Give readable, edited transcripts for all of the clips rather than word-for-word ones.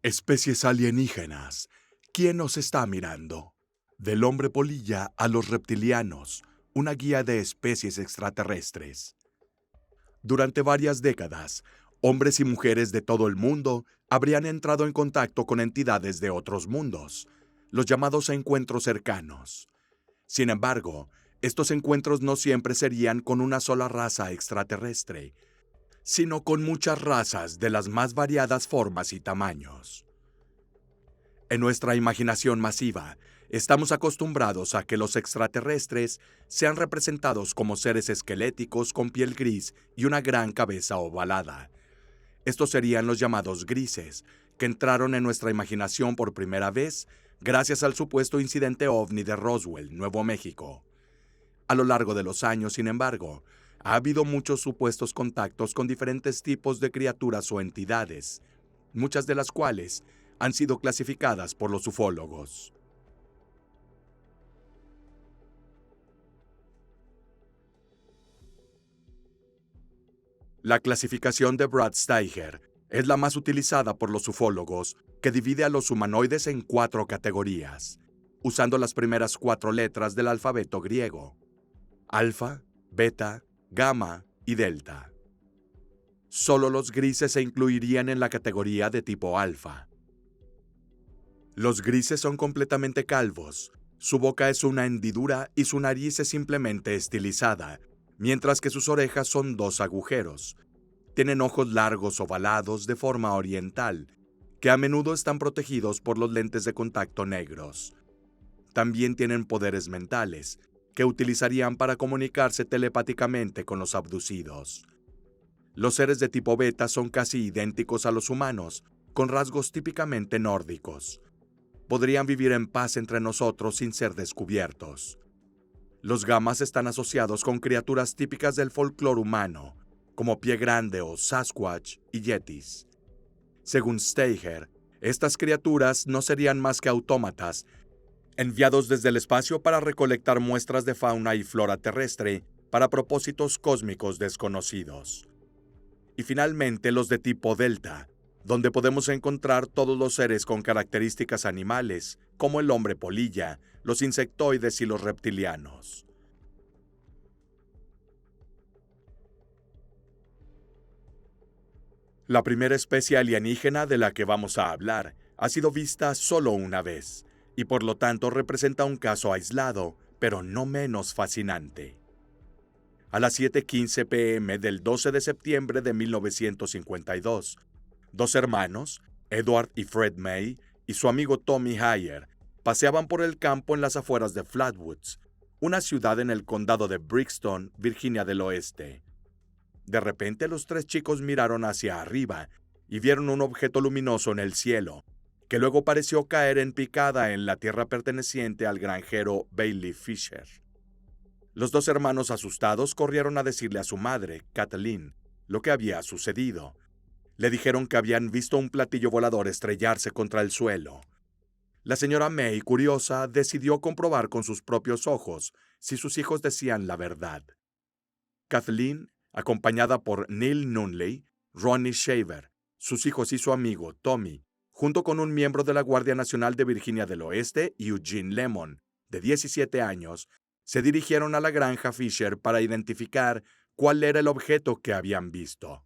Especies alienígenas. ¿Quién nos está mirando? Del hombre polilla a los reptilianos, una guía de especies extraterrestres. Durante varias décadas, hombres y mujeres de todo el mundo habrían entrado en contacto con entidades de otros mundos, los llamados encuentros cercanos. Sin embargo, estos encuentros no siempre serían con una sola raza extraterrestre, sino con muchas razas de las más variadas formas y tamaños. En nuestra imaginación masiva, estamos acostumbrados a que los extraterrestres sean representados como seres esqueléticos con piel gris y una gran cabeza ovalada. Estos serían los llamados grises, que entraron en nuestra imaginación por primera vez gracias al supuesto incidente ovni de Roswell, Nuevo México. A lo largo de los años, sin embargo, ha habido muchos supuestos contactos con diferentes tipos de criaturas o entidades, muchas de las cuales han sido clasificadas por los ufólogos. La clasificación de Brad Steiger es la más utilizada por los ufólogos, que divide a los humanoides en 4 categorías, usando las primeras 4 letras del alfabeto griego: alfa, beta, gamma y delta. Solo los grises se incluirían en la categoría de tipo alfa. Los grises son completamente calvos, su boca es una hendidura y su nariz es simplemente estilizada, mientras que sus orejas son 2 agujeros. Tienen ojos largos ovalados de forma oriental, que a menudo están protegidos por los lentes de contacto negros. También tienen poderes mentales, que utilizarían para comunicarse telepáticamente con los abducidos. Los seres de tipo beta son casi idénticos a los humanos, con rasgos típicamente nórdicos. Podrían vivir en paz entre nosotros sin ser descubiertos. Los gamas están asociados con criaturas típicas del folclore humano, como Pie Grande o Sasquatch y Yetis. Según Steiger, estas criaturas no serían más que autómatas, enviados desde el espacio para recolectar muestras de fauna y flora terrestre para propósitos cósmicos desconocidos. Y finalmente los de tipo Delta, donde podemos encontrar todos los seres con características animales, como el hombre polilla, los insectoides y los reptilianos. La primera especie alienígena de la que vamos a hablar ha sido vista solo una vez, y por lo tanto representa un caso aislado, pero no menos fascinante. A las 7:15 p.m. del 12 de septiembre de 1952, 2 hermanos, Edward y Fred May, y su amigo Tommy Hyer, paseaban por el campo en las afueras de Flatwoods, una ciudad en el condado de Brixton, Virginia del Oeste. De repente los 3 chicos miraron hacia arriba y vieron un objeto luminoso en el cielo, que luego pareció caer en picada en la tierra perteneciente al granjero Bailey Fisher. Los 2 hermanos asustados corrieron a decirle a su madre, Kathleen, lo que había sucedido. Le dijeron que habían visto un platillo volador estrellarse contra el suelo. La señora May, curiosa, decidió comprobar con sus propios ojos si sus hijos decían la verdad. Kathleen, acompañada por Neil Nunley, Ronnie Shaver, sus hijos y su amigo Tommy, junto con un miembro de la Guardia Nacional de Virginia del Oeste, Eugene Lemon, de 17 años, se dirigieron a la granja Fisher para identificar cuál era el objeto que habían visto.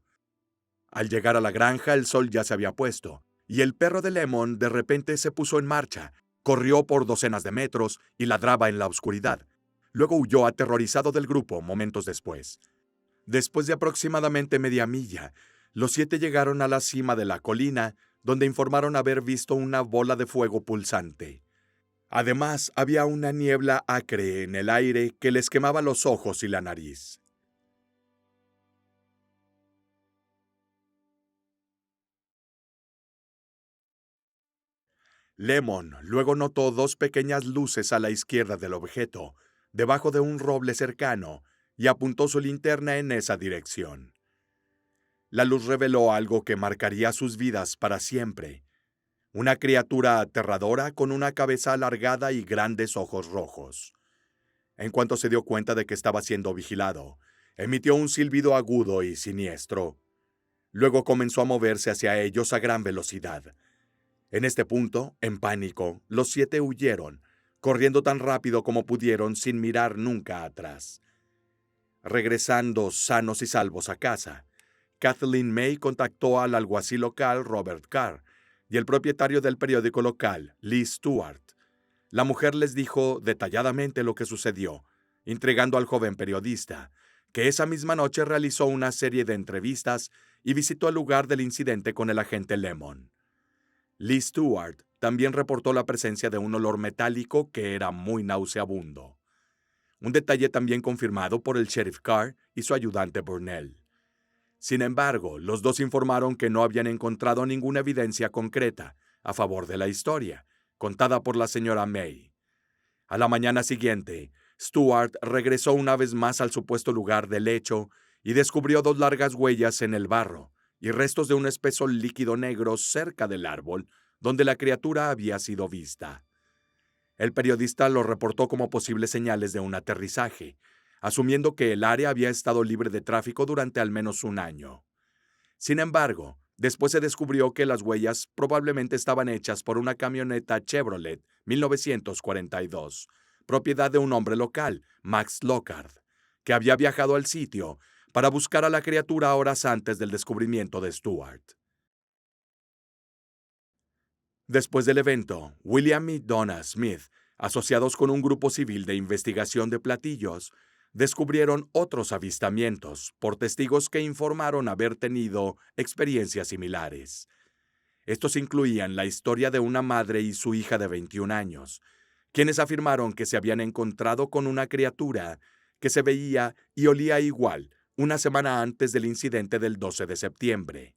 Al llegar a la granja, el sol ya se había puesto, y el perro de Lemon de repente se puso en marcha, corrió por docenas de metros y ladraba en la oscuridad. Luego huyó aterrorizado del grupo momentos después. Después de aproximadamente media milla, los 7 llegaron a la cima de la colina, donde informaron haber visto una bola de fuego pulsante. Además, había una niebla acre en el aire que les quemaba los ojos y la nariz. Lemon luego notó 2 pequeñas luces a la izquierda del objeto, debajo de un roble cercano, y apuntó su linterna en esa dirección. La luz reveló algo que marcaría sus vidas para siempre. Una criatura aterradora con una cabeza alargada y grandes ojos rojos. En cuanto se dio cuenta de que estaba siendo vigilado, emitió un silbido agudo y siniestro. Luego comenzó a moverse hacia ellos a gran velocidad. En este punto, en pánico, los 7 huyeron, corriendo tan rápido como pudieron sin mirar nunca atrás. Regresando sanos y salvos a casa, Kathleen May contactó al alguacil local Robert Carr y el propietario del periódico local, Lee Stewart. La mujer les dijo detalladamente lo que sucedió, intrigando al joven periodista, que esa misma noche realizó una serie de entrevistas y visitó el lugar del incidente con el agente Lemon. Lee Stewart también reportó la presencia de un olor metálico que era muy nauseabundo. Un detalle también confirmado por el sheriff Carr y su ayudante Burnell. Sin embargo, los dos informaron que no habían encontrado ninguna evidencia concreta a favor de la historia, contada por la señora May. A la mañana siguiente, Stewart regresó una vez más al supuesto lugar del hecho y descubrió 2 largas huellas en el barro y restos de un espeso líquido negro cerca del árbol donde la criatura había sido vista. El periodista lo reportó como posibles señales de un aterrizaje, asumiendo que el área había estado libre de tráfico durante al menos un año. Sin embargo, después se descubrió que las huellas probablemente estaban hechas por una camioneta Chevrolet 1942, propiedad de un hombre local, Max Lockhart, que había viajado al sitio para buscar a la criatura horas antes del descubrimiento de Stewart. Después del evento, William y Donna Smith, asociados con un grupo civil de investigación de platillos, descubrieron otros avistamientos por testigos que informaron haber tenido experiencias similares. Estos incluían la historia de una madre y su hija de 21 años, quienes afirmaron que se habían encontrado con una criatura que se veía y olía igual una semana antes del incidente del 12 de septiembre.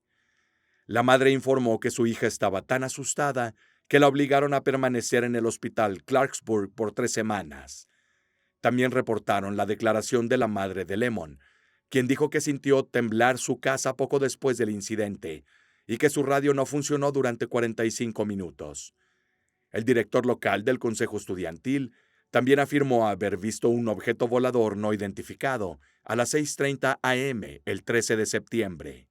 La madre informó que su hija estaba tan asustada que la obligaron a permanecer en el hospital Clarksburg por 3 semanas. También reportaron la declaración de la madre de Lemon, quien dijo que sintió temblar su casa poco después del incidente y que su radio no funcionó durante 45 minutos. El director local del Consejo Estudiantil también afirmó haber visto un objeto volador no identificado a las 6:30 a.m. el 13 de septiembre.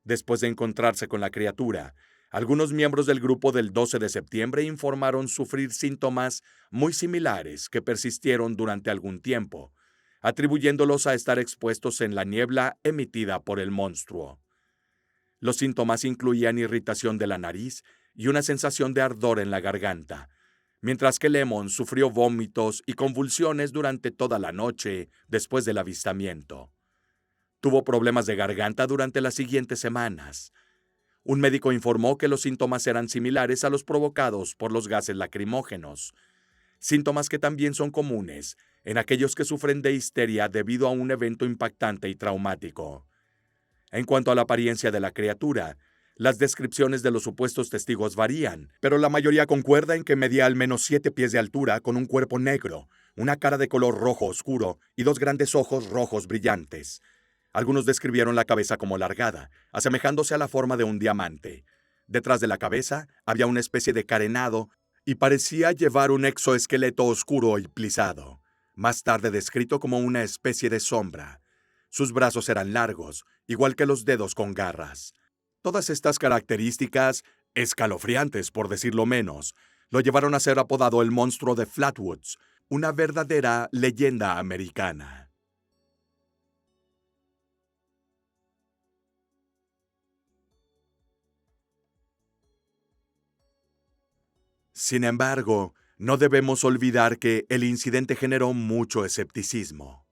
Después de encontrarse con la criatura, algunos miembros del grupo del 12 de septiembre informaron sufrir síntomas muy similares que persistieron durante algún tiempo, atribuyéndolos a estar expuestos en la niebla emitida por el monstruo. Los síntomas incluían irritación de la nariz y una sensación de ardor en la garganta, mientras que Lemon sufrió vómitos y convulsiones durante toda la noche después del avistamiento. Tuvo problemas de garganta durante las siguientes semanas. Un médico informó que los síntomas eran similares a los provocados por los gases lacrimógenos, síntomas que también son comunes en aquellos que sufren de histeria debido a un evento impactante y traumático. En cuanto a la apariencia de la criatura, las descripciones de los supuestos testigos varían, pero la mayoría concuerda en que medía al menos 7 pies de altura con un cuerpo negro, una cara de color rojo oscuro y 2 grandes ojos rojos brillantes. Algunos describieron la cabeza como alargada, asemejándose a la forma de un diamante. Detrás de la cabeza había una especie de carenado y parecía llevar un exoesqueleto oscuro y plisado, más tarde descrito como una especie de sombra. Sus brazos eran largos, igual que los dedos con garras. Todas estas características, escalofriantes por decirlo menos, lo llevaron a ser apodado el monstruo de Flatwoods, una verdadera leyenda americana. Sin embargo, no debemos olvidar que el incidente generó mucho escepticismo.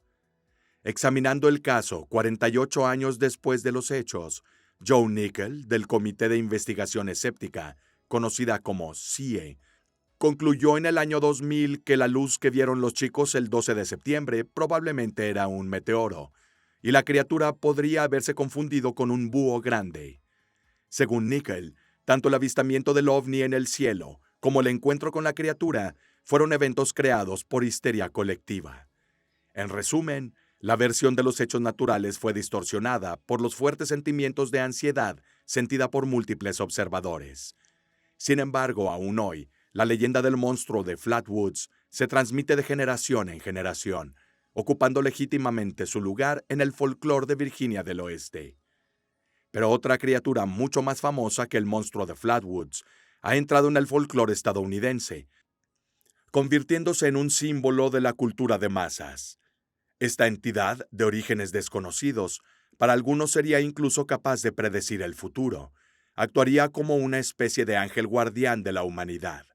Examinando el caso 48 años después de los hechos, Joe Nickel, del Comité de Investigación Escéptica, conocida como CIE, concluyó en el año 2000 que la luz que vieron los chicos el 12 de septiembre probablemente era un meteoro, y la criatura podría haberse confundido con un búho grande. Según Nickel, tanto el avistamiento del ovni en el cielo como el encuentro con la criatura fueron eventos creados por histeria colectiva. En resumen, la versión de los hechos naturales fue distorsionada por los fuertes sentimientos de ansiedad sentida por múltiples observadores. Sin embargo, aún hoy, la leyenda del monstruo de Flatwoods se transmite de generación en generación, ocupando legítimamente su lugar en el folclore de Virginia del Oeste. Pero otra criatura mucho más famosa que el monstruo de Flatwoods ha entrado en el folclore estadounidense, convirtiéndose en un símbolo de la cultura de masas. Esta entidad, de orígenes desconocidos, para algunos sería incluso capaz de predecir el futuro. Actuaría como una especie de ángel guardián de la humanidad.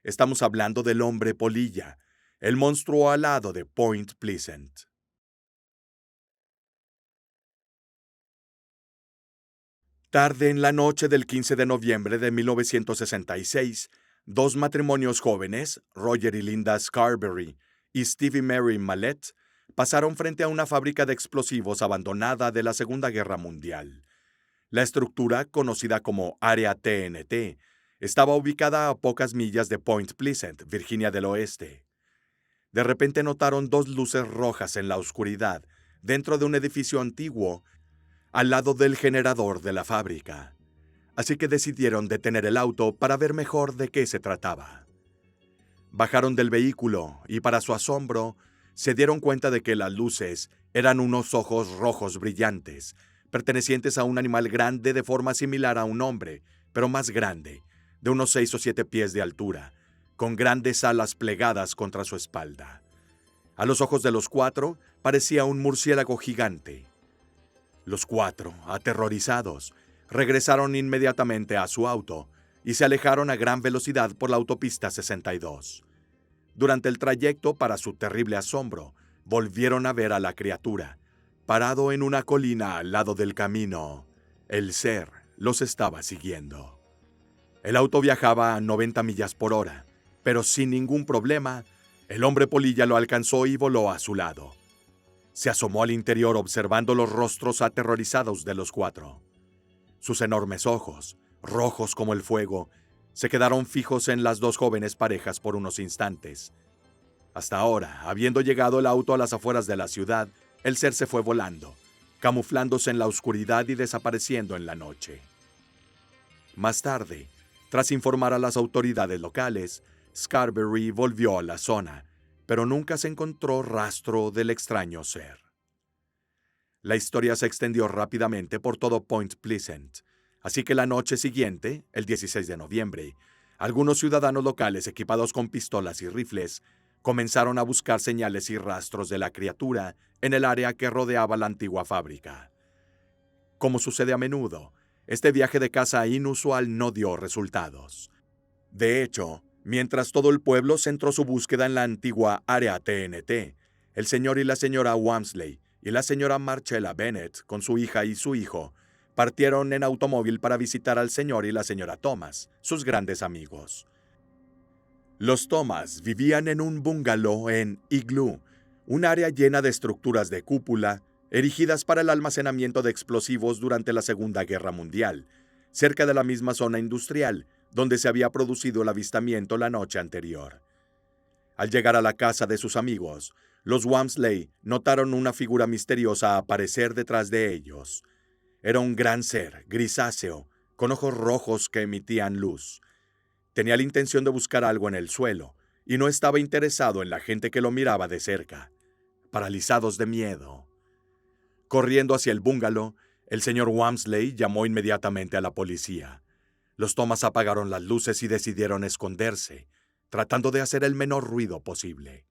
Estamos hablando del hombre polilla, el monstruo alado de Point Pleasant. Tarde en la noche del 15 de noviembre de 1966, dos matrimonios jóvenes, Roger y Linda Scarberry y Steve y Mary Mallette, pasaron frente a una fábrica de explosivos abandonada de la Segunda Guerra Mundial. La estructura, conocida como Área TNT, estaba ubicada a pocas millas de Point Pleasant, Virginia del Oeste. De repente notaron dos luces rojas en la oscuridad, dentro de un edificio antiguo, al lado del generador de la fábrica. Así que decidieron detener el auto para ver mejor de qué se trataba. Bajaron del vehículo y, para su asombro, se dieron cuenta de que las luces eran unos ojos rojos brillantes, pertenecientes a un animal grande de forma similar a un hombre, pero más grande, de unos 6 o 7 pies de altura, con grandes alas plegadas contra su espalda. A los ojos de los cuatro parecía un murciélago gigante. Los cuatro, aterrorizados, regresaron inmediatamente a su auto y se alejaron a gran velocidad por la autopista 62. Durante el trayecto, para su terrible asombro, volvieron a ver a la criatura, parado en una colina al lado del camino. El ser los estaba siguiendo. El auto viajaba a 90 millas por hora, pero sin ningún problema, el hombre polilla lo alcanzó y voló a su lado. Se asomó al interior observando los rostros aterrorizados de los cuatro. Sus enormes ojos, rojos como el fuego, se quedaron fijos en las dos jóvenes parejas por unos instantes. Hasta ahora, habiendo llegado el auto a las afueras de la ciudad, el ser se fue volando, camuflándose en la oscuridad y desapareciendo en la noche. Más tarde, tras informar a las autoridades locales, Scarberry volvió a la zona, pero nunca se encontró rastro del extraño ser. La historia se extendió rápidamente por todo Point Pleasant, así que la noche siguiente, el 16 de noviembre, algunos ciudadanos locales equipados con pistolas y rifles comenzaron a buscar señales y rastros de la criatura en el área que rodeaba la antigua fábrica. Como sucede a menudo, este viaje de caza inusual no dio resultados. De hecho, mientras todo el pueblo centró su búsqueda en la antigua área TNT, el señor y la señora Walmsley y la señora Marcella Bennett, con su hija y su hijo, partieron en automóvil para visitar al señor y la señora Thomas, sus grandes amigos. Los Thomas vivían en un bungalow en Igloo, un área llena de estructuras de cúpula, erigidas para el almacenamiento de explosivos durante la Segunda Guerra Mundial, cerca de la misma zona industrial donde se había producido el avistamiento la noche anterior. Al llegar a la casa de sus amigos, los Walmsley notaron una figura misteriosa aparecer detrás de ellos. Era un gran ser, grisáceo, con ojos rojos que emitían luz. Tenía la intención de buscar algo en el suelo, y no estaba interesado en la gente que lo miraba de cerca, paralizados de miedo. Corriendo hacia el bungalow, el señor Walmsley llamó inmediatamente a la policía. Los Thomas apagaron las luces y decidieron esconderse, tratando de hacer el menor ruido posible.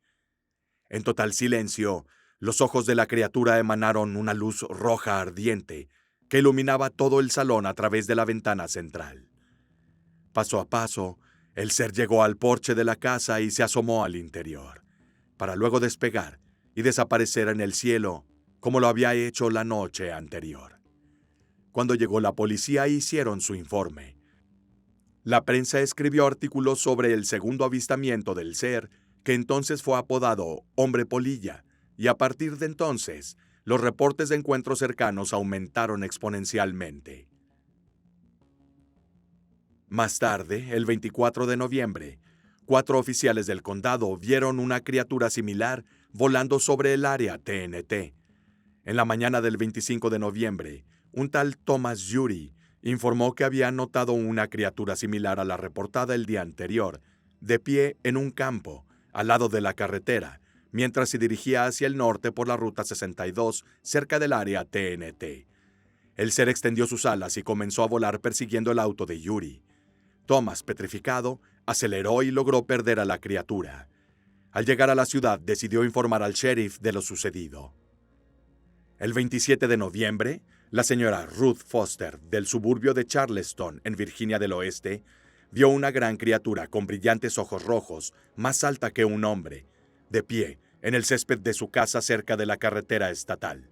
En total silencio, los ojos de la criatura emanaron una luz roja ardiente que iluminaba todo el salón a través de la ventana central. Paso a paso, el ser llegó al porche de la casa y se asomó al interior, para luego despegar y desaparecer en el cielo como lo había hecho la noche anterior. Cuando llegó la policía hicieron su informe. La prensa escribió artículos sobre el segundo avistamiento del ser, que entonces fue apodado Hombre Polilla, y a partir de entonces, los reportes de encuentros cercanos aumentaron exponencialmente. Más tarde, el 24 de noviembre, 4 oficiales del condado vieron una criatura similar volando sobre el área TNT. En la mañana del 25 de noviembre, un tal Thomas Yuri informó que había notado una criatura similar a la reportada el día anterior, de pie en un campo, al lado de la carretera, mientras se dirigía hacia el norte por la Ruta 62, cerca del área TNT. El ser extendió sus alas y comenzó a volar persiguiendo el auto de Yuri. Thomas, petrificado, aceleró y logró perder a la criatura. Al llegar a la ciudad, decidió informar al sheriff de lo sucedido. El 27 de noviembre, la señora Ruth Foster, del suburbio de Charleston, en Virginia del Oeste, vio una gran criatura con brillantes ojos rojos, más alta que un hombre, de pie, en el césped de su casa cerca de la carretera estatal.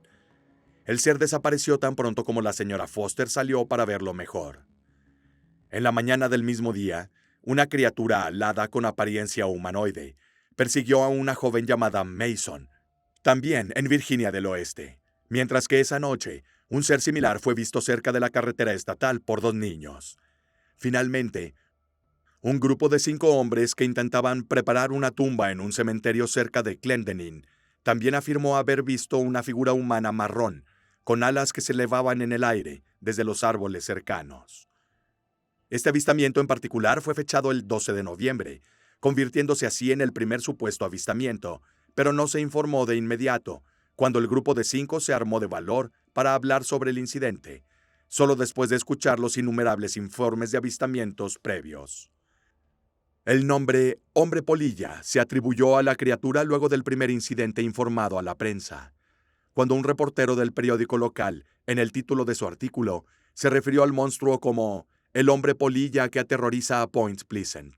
El ser desapareció tan pronto como la señora Foster salió para verlo mejor. En la mañana del mismo día, una criatura alada con apariencia humanoide persiguió a una joven llamada Mason, también en Virginia del Oeste, mientras que esa noche, un ser similar fue visto cerca de la carretera estatal por 2 niños. Finalmente, un grupo de 5 hombres que intentaban preparar una tumba en un cementerio cerca de Clendenin también afirmó haber visto una figura humana marrón, con alas que se elevaban en el aire desde los árboles cercanos. Este avistamiento en particular fue fechado el 12 de noviembre, convirtiéndose así en el primer supuesto avistamiento, pero no se informó de inmediato, cuando el grupo de 5 se armó de valor para hablar sobre el incidente, solo después de escuchar los innumerables informes de avistamientos previos. El nombre Hombre Polilla se atribuyó a la criatura luego del primer incidente informado a la prensa, cuando un reportero del periódico local, en el título de su artículo, se refirió al monstruo como el hombre polilla que aterroriza a Point Pleasant.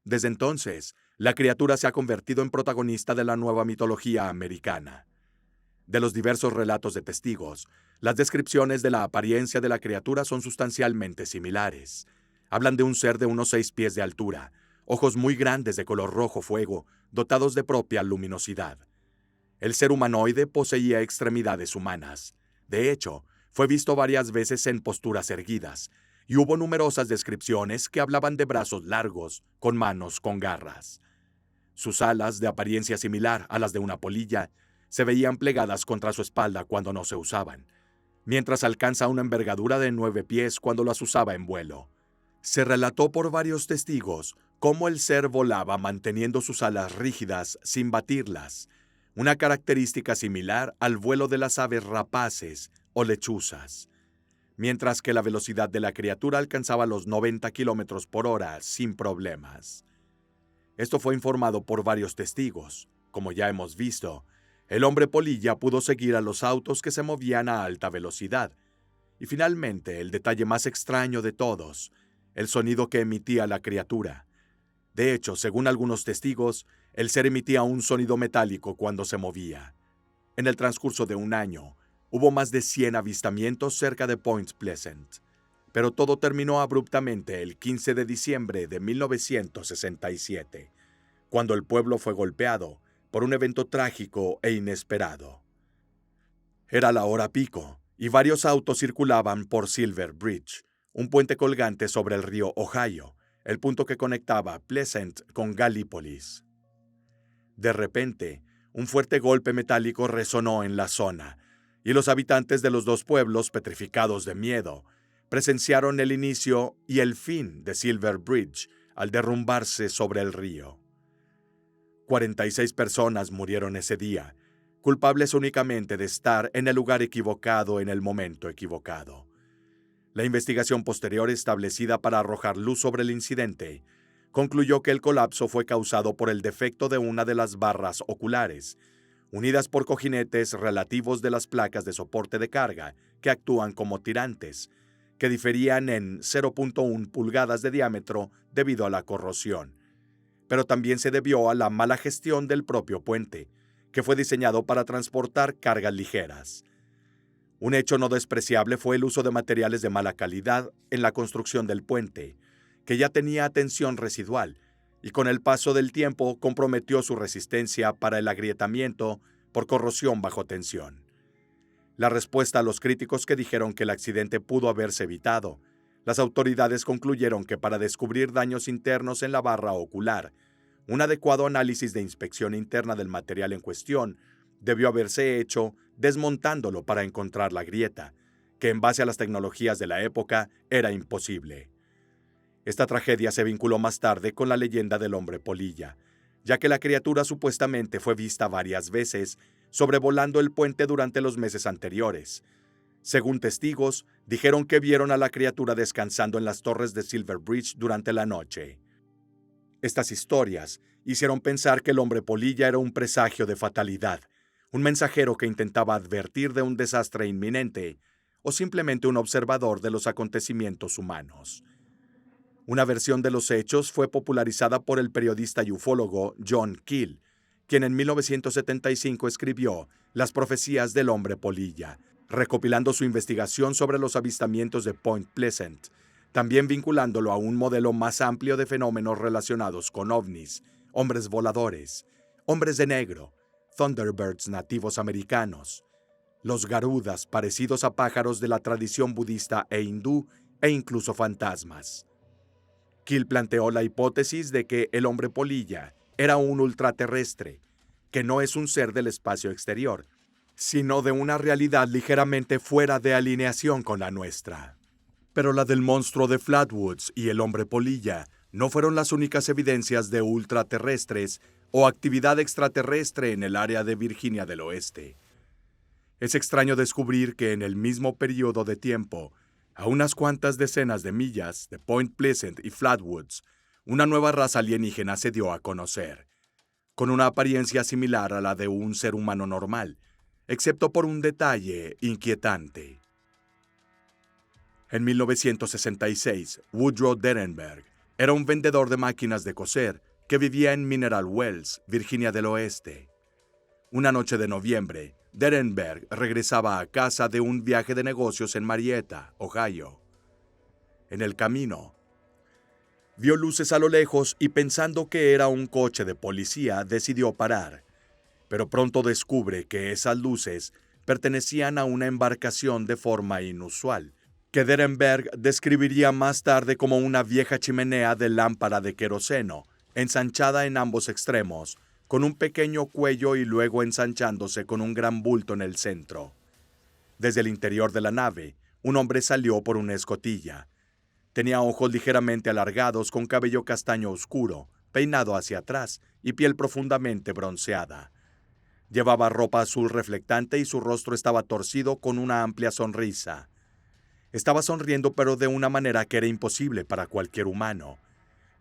Desde entonces, la criatura se ha convertido en protagonista de la nueva mitología americana. De los diversos relatos de testigos, las descripciones de la apariencia de la criatura son sustancialmente similares. Hablan de un ser de unos 6 pies de altura, ojos muy grandes de color rojo fuego, dotados de propia luminosidad. El ser humanoide poseía extremidades humanas. De hecho, fue visto varias veces en posturas erguidas, y hubo numerosas descripciones que hablaban de brazos largos, con manos con garras. Sus alas, de apariencia similar a las de una polilla, se veían plegadas contra su espalda cuando no se usaban, mientras alcanza una envergadura de 9 pies cuando las usaba en vuelo. Se relató por varios testigos cómo el ser volaba manteniendo sus alas rígidas sin batirlas, una característica similar al vuelo de las aves rapaces o lechuzas, mientras que la velocidad de la criatura alcanzaba los 90 kilómetros por hora sin problemas. Esto fue informado por varios testigos. Como ya hemos visto, el hombre polilla pudo seguir a los autos que se movían a alta velocidad. Y finalmente, el detalle más extraño de todos, el sonido que emitía la criatura. De hecho, según algunos testigos, el ser emitía un sonido metálico cuando se movía. En el transcurso de un año, hubo más de 100 avistamientos cerca de Point Pleasant, pero todo terminó abruptamente el 15 de diciembre de 1967, cuando el pueblo fue golpeado por un evento trágico e inesperado. Era la hora pico, y varios autos circulaban por Silver Bridge, un puente colgante sobre el río Ohio, el punto que conectaba Pleasant con Gallipolis. De repente, un fuerte golpe metálico resonó en la zona, y los habitantes de los 2 pueblos, petrificados de miedo, presenciaron el inicio y el fin de Silver Bridge al derrumbarse sobre el río. 46 personas murieron ese día, culpables únicamente de estar en el lugar equivocado en el momento equivocado. La investigación posterior establecida para arrojar luz sobre el incidente concluyó que el colapso fue causado por el defecto de una de las barras oculares, unidas por cojinetes relativos de las placas de soporte de carga que actúan como tirantes, que diferían en 0.1 pulgadas de diámetro debido a la corrosión. Pero también se debió a la mala gestión del propio puente, que fue diseñado para transportar cargas ligeras. Un hecho no despreciable fue el uso de materiales de mala calidad en la construcción del puente, que ya tenía tensión residual, y con el paso del tiempo comprometió su resistencia para el agrietamiento por corrosión bajo tensión. La respuesta a los críticos que dijeron que el accidente pudo haberse evitado, las autoridades concluyeron que para descubrir daños internos en la barra ocular, un adecuado análisis de inspección interna del material en cuestión debió haberse hecho desmontándolo para encontrar la grieta, que en base a las tecnologías de la época era imposible. Esta tragedia se vinculó más tarde con la leyenda del hombre polilla, ya que la criatura supuestamente fue vista varias veces sobrevolando el puente durante los meses anteriores. Según testigos, dijeron que vieron a la criatura descansando en las torres de Silver Bridge durante la noche. Estas historias hicieron pensar que el hombre polilla era un presagio de fatalidad, un mensajero que intentaba advertir de un desastre inminente, o simplemente un observador de los acontecimientos humanos. Una versión de los hechos fue popularizada por el periodista y ufólogo John Keel, quien en 1975 escribió Las profecías del hombre polilla, recopilando su investigación sobre los avistamientos de Point Pleasant, también vinculándolo a un modelo más amplio de fenómenos relacionados con ovnis, hombres voladores, hombres de negro, Thunderbirds nativos americanos, los garudas parecidos a pájaros de la tradición budista e hindú e incluso fantasmas. Keel planteó la hipótesis de que el hombre polilla era un ultraterrestre, que no es un ser del espacio exterior, sino de una realidad ligeramente fuera de alineación con la nuestra. Pero la del monstruo de Flatwoods y el hombre polilla no fueron las únicas evidencias de ultraterrestres o actividad extraterrestre en el área de Virginia del Oeste. Es extraño descubrir que en el mismo periodo de tiempo, a unas cuantas decenas de millas de Point Pleasant y Flatwoods, una nueva raza alienígena se dio a conocer, con una apariencia similar a la de un ser humano normal, excepto por un detalle inquietante. En 1966, Woodrow Derenberg era un vendedor de máquinas de coser que vivía en Mineral Wells, Virginia del Oeste. Una noche de noviembre, Derenberg regresaba a casa de un viaje de negocios en Marietta, Ohio. En el camino, vio luces a lo lejos y pensando que era un coche de policía, decidió parar. Pero pronto descubre que esas luces pertenecían a una embarcación de forma inusual, que Derenberg describiría más tarde como una vieja chimenea de lámpara de queroseno, ensanchada en ambos extremos, con un pequeño cuello y luego ensanchándose con un gran bulto en el centro. Desde el interior de la nave, un hombre salió por una escotilla. Tenía ojos ligeramente alargados con cabello castaño oscuro, peinado hacia atrás y piel profundamente bronceada. Llevaba ropa azul reflectante y su rostro estaba torcido con una amplia sonrisa. Estaba sonriendo pero de una manera que era imposible para cualquier humano.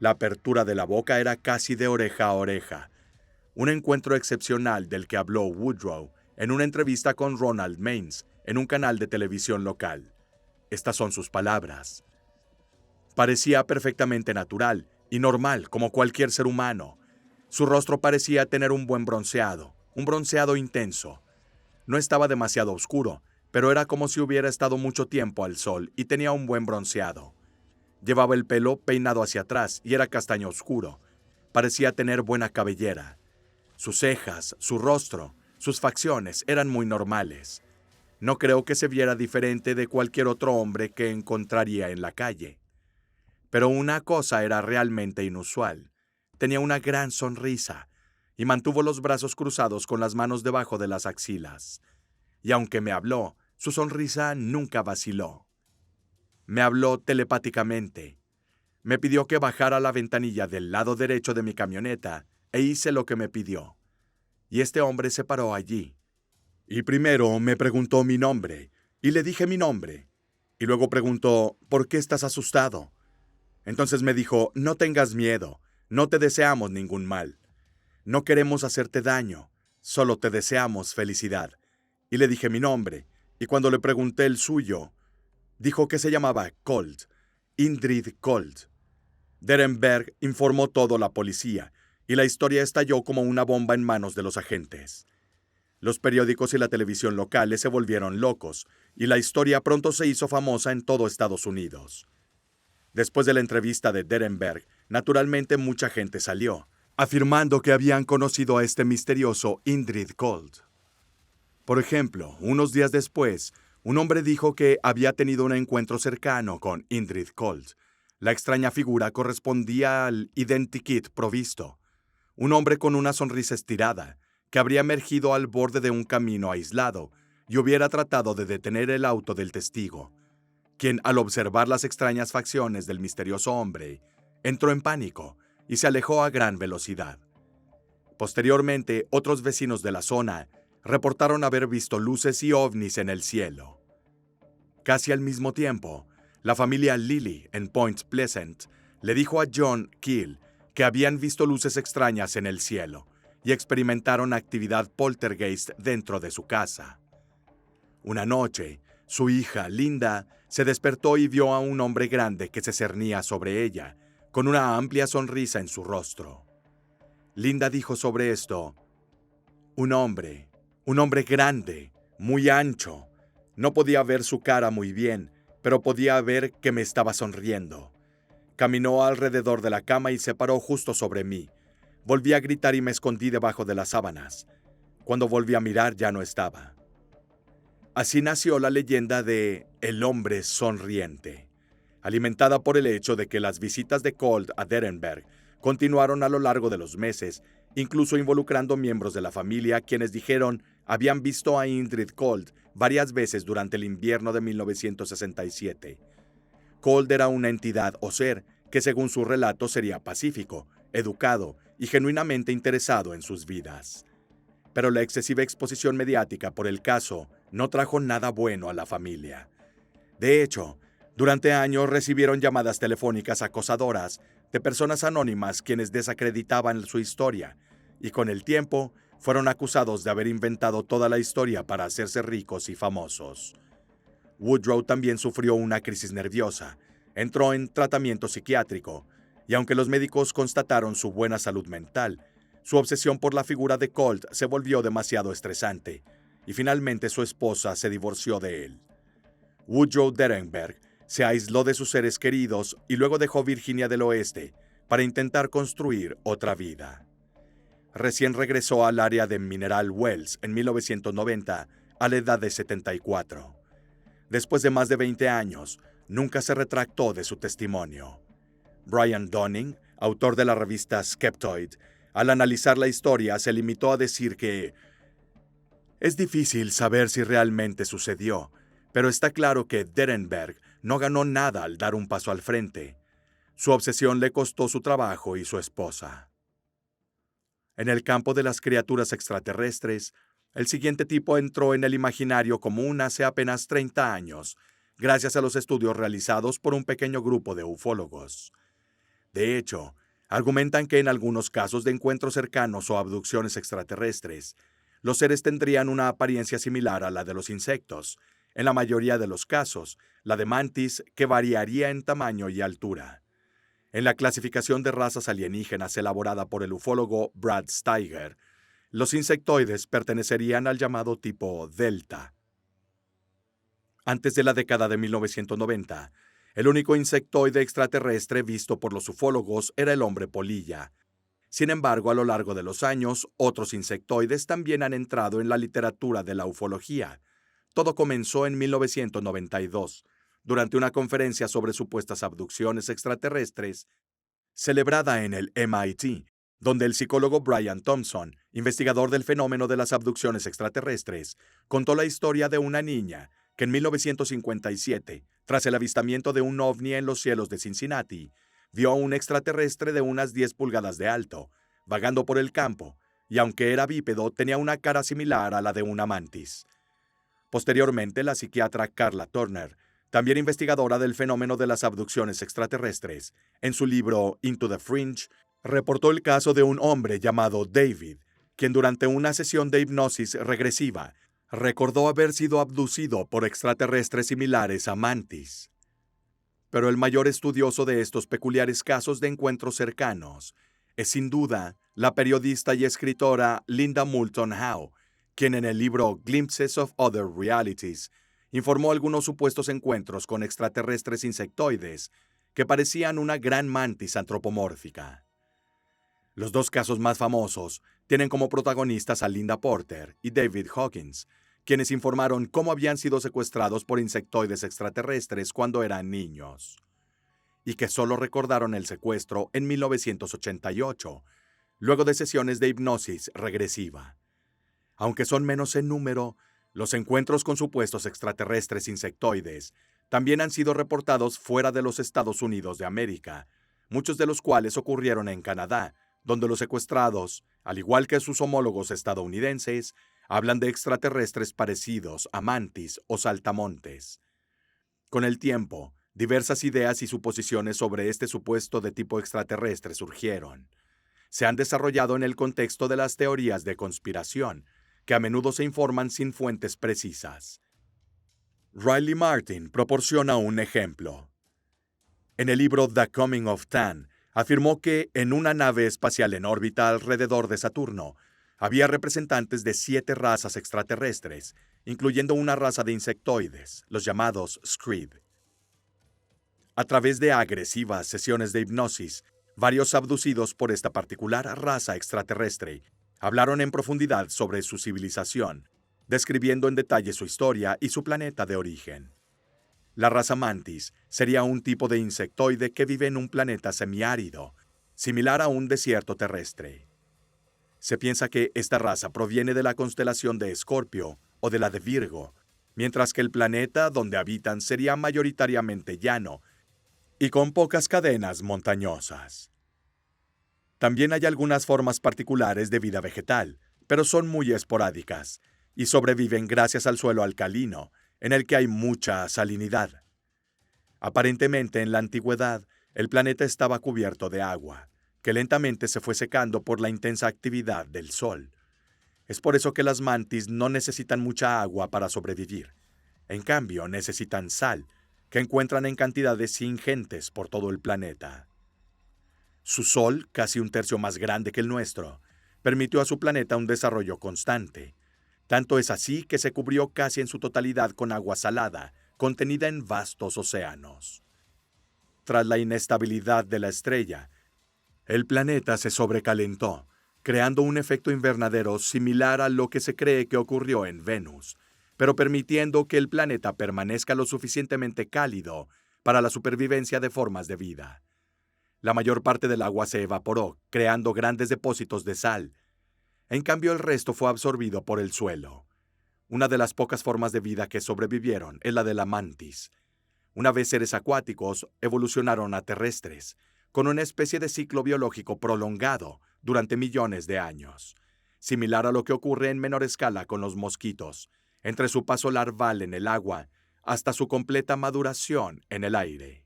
La apertura de la boca era casi de oreja a oreja. Un encuentro excepcional del que habló Woodrow en una entrevista con Ronald Maines en un canal de televisión local. Estas son sus palabras. Parecía perfectamente natural y normal como cualquier ser humano. Su rostro parecía tener un bronceado intenso. No estaba demasiado oscuro, pero era como si hubiera estado mucho tiempo al sol y tenía un buen bronceado. Llevaba el pelo peinado hacia atrás y era castaño oscuro. Parecía tener buena cabellera. Sus cejas, su rostro, sus facciones eran muy normales. No creo que se viera diferente de cualquier otro hombre que encontraría en la calle. Pero una cosa era realmente inusual. Tenía una gran sonrisa y mantuvo los brazos cruzados con las manos debajo de las axilas. Y aunque me habló, su sonrisa nunca vaciló. Me habló telepáticamente. Me pidió que bajara la ventanilla del lado derecho de mi camioneta e hice lo que me pidió. Y este hombre se paró allí. Y primero me preguntó mi nombre, y le dije mi nombre. Y luego preguntó, ¿por qué estás asustado? Entonces me dijo, no tengas miedo, no te deseamos ningún mal. No queremos hacerte daño, solo te deseamos felicidad. Y le dije mi nombre, y cuando le pregunté el suyo, dijo que se llamaba Colt, Indrid Colt. Derenberg informó todo a la policía, y la historia estalló como una bomba en manos de los agentes. Los periódicos y la televisión locales se volvieron locos, y la historia pronto se hizo famosa en todo Estados Unidos. Después de la entrevista de Derenberg, naturalmente mucha gente salió, afirmando que habían conocido a este misterioso Indrid Colt. Por ejemplo, unos días después, un hombre dijo que había tenido un encuentro cercano con Indrid Colt. La extraña figura correspondía al identikit provisto, un hombre con una sonrisa estirada, que habría emergido al borde de un camino aislado y hubiera tratado de detener el auto del testigo, quien, al observar las extrañas facciones del misterioso hombre, entró en pánico y se alejó a gran velocidad. Posteriormente, otros vecinos de la zona reportaron haber visto luces y ovnis en el cielo. Casi al mismo tiempo, la familia Lilly en Point Pleasant le dijo a John Keel que habían visto luces extrañas en el cielo y experimentaron actividad poltergeist dentro de su casa. Una noche, su hija, Linda, se despertó y vio a un hombre grande que se cernía sobre ella, con una amplia sonrisa en su rostro. Linda dijo sobre esto: un hombre grande, muy ancho. No podía ver su cara muy bien, pero podía ver que me estaba sonriendo. Caminó alrededor de la cama y se paró justo sobre mí. Volví a gritar y me escondí debajo de las sábanas. Cuando volví a mirar ya no estaba. Así nació la leyenda de El hombre sonriente, alimentada por el hecho de que las visitas de Colt a Derenberg continuaron a lo largo de los meses, incluso involucrando miembros de la familia quienes dijeron habían visto a Indrid Colt varias veces durante el invierno de 1967. Colt era una entidad o ser que según su relato sería pacífico, educado y genuinamente interesado en sus vidas. Pero la excesiva exposición mediática por el caso no trajo nada bueno a la familia. De hecho, durante años recibieron llamadas telefónicas acosadoras de personas anónimas quienes desacreditaban su historia, y con el tiempo fueron acusados de haber inventado toda la historia para hacerse ricos y famosos. Woodrow también sufrió una crisis nerviosa, entró en tratamiento psiquiátrico, y aunque los médicos constataron su buena salud mental, su obsesión por la figura de Colt se volvió demasiado estresante, y finalmente su esposa se divorció de él. Woodrow Derenberg se aisló de sus seres queridos y luego dejó Virginia del Oeste para intentar construir otra vida. Recién regresó al área de Mineral Wells en 1990 a la edad de 74. Después de más de 20 años, nunca se retractó de su testimonio. Brian Dunning, autor de la revista Skeptoid, al analizar la historia se limitó a decir que es difícil saber si realmente sucedió, pero está claro que Derenberg no ganó nada al dar un paso al frente. Su obsesión le costó su trabajo y su esposa. En el campo de las criaturas extraterrestres, el siguiente tipo entró en el imaginario común hace apenas 30 años, gracias a los estudios realizados por un pequeño grupo de ufólogos. De hecho, argumentan que en algunos casos de encuentros cercanos o abducciones extraterrestres, los seres tendrían una apariencia similar a la de los insectos, en la mayoría de los casos, la de mantis, que variaría en tamaño y altura. En la clasificación de razas alienígenas elaborada por el ufólogo Brad Steiger, los insectoides pertenecerían al llamado tipo Delta. Antes de la década de 1990, el único insectoide extraterrestre visto por los ufólogos era el hombre polilla. Sin embargo, a lo largo de los años, otros insectoides también han entrado en la literatura de la ufología. Todo comenzó en 1992, durante una conferencia sobre supuestas abducciones extraterrestres celebrada en el MIT, donde el psicólogo Brian Thompson, investigador del fenómeno de las abducciones extraterrestres, contó la historia de una niña que en 1957, tras el avistamiento de un ovni en los cielos de Cincinnati, vio a un extraterrestre de unas 10 pulgadas de alto, vagando por el campo, y aunque era bípedo, tenía una cara similar a la de una mantis. Posteriormente, la psiquiatra Carla Turner, también investigadora del fenómeno de las abducciones extraterrestres, en su libro Into the Fringe, reportó el caso de un hombre llamado David, quien durante una sesión de hipnosis regresiva recordó haber sido abducido por extraterrestres similares a mantis. Pero el mayor estudioso de estos peculiares casos de encuentros cercanos es sin duda la periodista y escritora Linda Moulton Howe, quien en el libro Glimpses of Other Realities informó algunos supuestos encuentros con extraterrestres insectoides que parecían una gran mantis antropomórfica. Los dos casos más famosos tienen como protagonistas a Linda Porter y David Hawkins, quienes informaron cómo habían sido secuestrados por insectoides extraterrestres cuando eran niños, y que solo recordaron el secuestro en 1988, luego de sesiones de hipnosis regresiva. Aunque son menos en número, los encuentros con supuestos extraterrestres insectoides también han sido reportados fuera de los Estados Unidos de América, muchos de los cuales ocurrieron en Canadá, donde los secuestrados, al igual que sus homólogos estadounidenses, hablan de extraterrestres parecidos a mantis o saltamontes. Con el tiempo, diversas ideas y suposiciones sobre este supuesto de tipo extraterrestre surgieron. Se han desarrollado en el contexto de las teorías de conspiración, que a menudo se informan sin fuentes precisas. Riley Martin proporciona un ejemplo. En el libro The Coming of Tan, afirmó que en una nave espacial en órbita alrededor de Saturno, había representantes de 7 razas extraterrestres, incluyendo una raza de insectoides, los llamados Screed. A través de agresivas sesiones de hipnosis, varios abducidos por esta particular raza extraterrestre hablaron en profundidad sobre su civilización, describiendo en detalle su historia y su planeta de origen. La raza mantis sería un tipo de insectoide que vive en un planeta semiárido, similar a un desierto terrestre. Se piensa que esta raza proviene de la constelación de Escorpio o de la de Virgo, mientras que el planeta donde habitan sería mayoritariamente llano y con pocas cadenas montañosas. También hay algunas formas particulares de vida vegetal, pero son muy esporádicas y sobreviven gracias al suelo alcalino, en el que hay mucha salinidad. Aparentemente, en la antigüedad, el planeta estaba cubierto de agua, que lentamente se fue secando por la intensa actividad del sol. Es por eso que las mantis no necesitan mucha agua para sobrevivir. En cambio, necesitan sal, que encuentran en cantidades ingentes por todo el planeta. Su sol, casi un tercio más grande que el nuestro, permitió a su planeta un desarrollo constante. Tanto es así que se cubrió casi en su totalidad con agua salada, contenida en vastos océanos. Tras la inestabilidad de la estrella, el planeta se sobrecalentó, creando un efecto invernadero similar a lo que se cree que ocurrió en Venus, pero permitiendo que el planeta permanezca lo suficientemente cálido para la supervivencia de formas de vida. La mayor parte del agua se evaporó, creando grandes depósitos de sal. En cambio, el resto fue absorbido por el suelo. Una de las pocas formas de vida que sobrevivieron es la de la mantis. Una vez seres acuáticos, evolucionaron a terrestres, con una especie de ciclo biológico prolongado durante millones de años, similar a lo que ocurre en menor escala con los mosquitos, entre su paso larval en el agua hasta su completa maduración en el aire.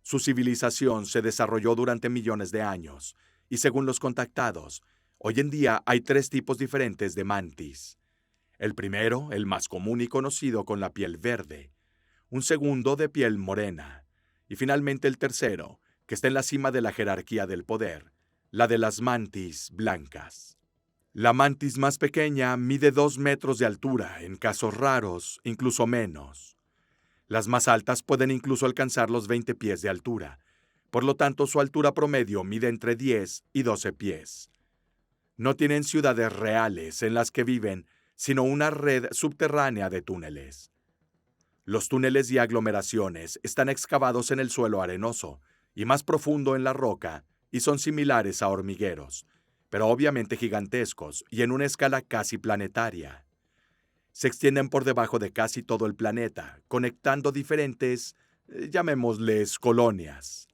Su civilización se desarrolló durante millones de años, y según los contactados, hoy en día hay 3 tipos diferentes de mantis. El primero, el más común y conocido, con la piel verde. Un segundo de piel morena. Y finalmente el tercero, que está en la cima de la jerarquía del poder, la de las mantis blancas. La mantis más pequeña mide 2 metros de altura, en casos raros, incluso menos. Las más altas pueden incluso alcanzar los 20 pies de altura. Por lo tanto, su altura promedio mide entre 10 y 12 pies. No tienen ciudades reales en las que viven, sino una red subterránea de túneles. Los túneles y aglomeraciones están excavados en el suelo arenoso y más profundo en la roca y son similares a hormigueros, pero obviamente gigantescos y en una escala casi planetaria. Se extienden por debajo de casi todo el planeta, conectando diferentes, llamémosles, colonias.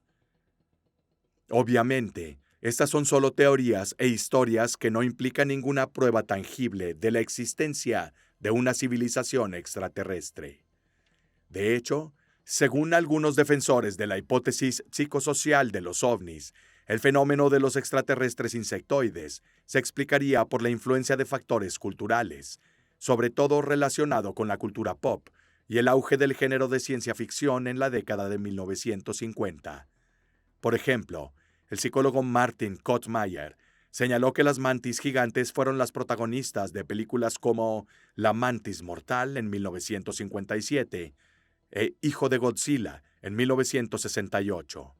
Obviamente, estas son solo teorías e historias que no implican ninguna prueba tangible de la existencia de una civilización extraterrestre. De hecho, según algunos defensores de la hipótesis psicosocial de los ovnis, el fenómeno de los extraterrestres insectoides se explicaría por la influencia de factores culturales, sobre todo relacionado con la cultura pop y el auge del género de ciencia ficción en la década de 1950. Por ejemplo, el psicólogo Martin Kottmeyer señaló que las mantis gigantes fueron las protagonistas de películas como La mantis mortal en 1957 e Hijo de Godzilla en 1968.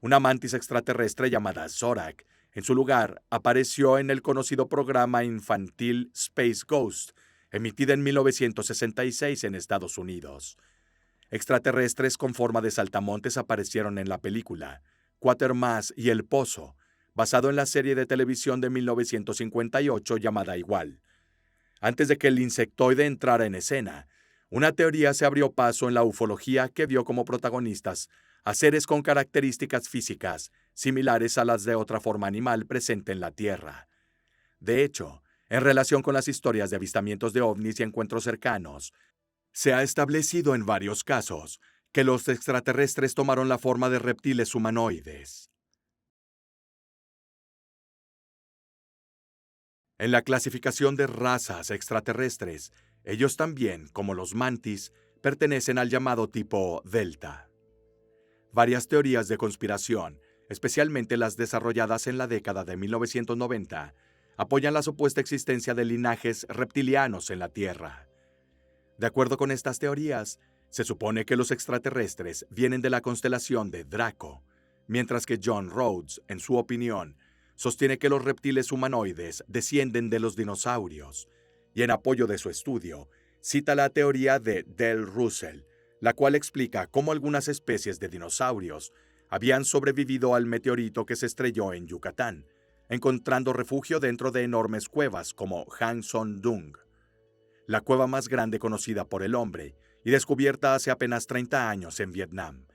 Una mantis extraterrestre llamada Zorak, en su lugar, apareció en el conocido programa infantil Space Ghost, emitida en 1966 en Estados Unidos. Extraterrestres con forma de saltamontes aparecieron en la película Quatermass y El Pozo, basado en la serie de televisión de 1958 llamada igual. Antes de que el insectoide entrara en escena, una teoría se abrió paso en la ufología que vio como protagonistas a seres con características físicas similares a las de otra forma animal presente en la Tierra. De hecho, en relación con las historias de avistamientos de ovnis y encuentros cercanos, Se ha establecido en varios casos que los extraterrestres tomaron la forma de reptiles humanoides. En la clasificación de razas extraterrestres, ellos también, como los mantis, pertenecen al llamado tipo Delta. Varias teorías de conspiración, especialmente las desarrolladas en la década de 1990, apoyan la supuesta existencia de linajes reptilianos en la Tierra. De acuerdo con estas teorías, se supone que los extraterrestres vienen de la constelación de Draco, mientras que John Rhodes, en su opinión, sostiene que los reptiles humanoides descienden de los dinosaurios, y en apoyo de su estudio, cita la teoría de Del Russell, la cual explica cómo algunas especies de dinosaurios habían sobrevivido al meteorito que se estrelló en Yucatán, encontrando refugio dentro de enormes cuevas como Hang Son Doong, la cueva más grande conocida por el hombre y descubierta hace apenas 30 años en Vietnam.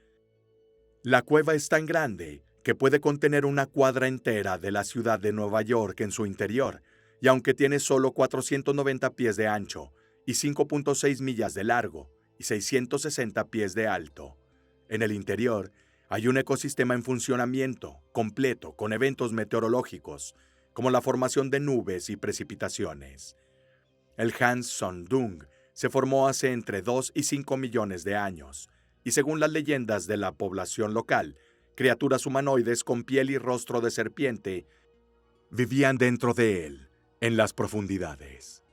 La cueva es tan grande que puede contener una cuadra entera de la ciudad de Nueva York en su interior, y aunque tiene solo 490 pies de ancho y 5.6 millas de largo y 660 pies de alto, en el interior hay un ecosistema en funcionamiento completo con eventos meteorológicos, como la formación de nubes y precipitaciones. El Hang Son Doong se formó hace entre 2 y 5 millones de años, y según las leyendas de la población local, criaturas humanoides con piel y rostro de serpiente vivían dentro de él, en las profundidades.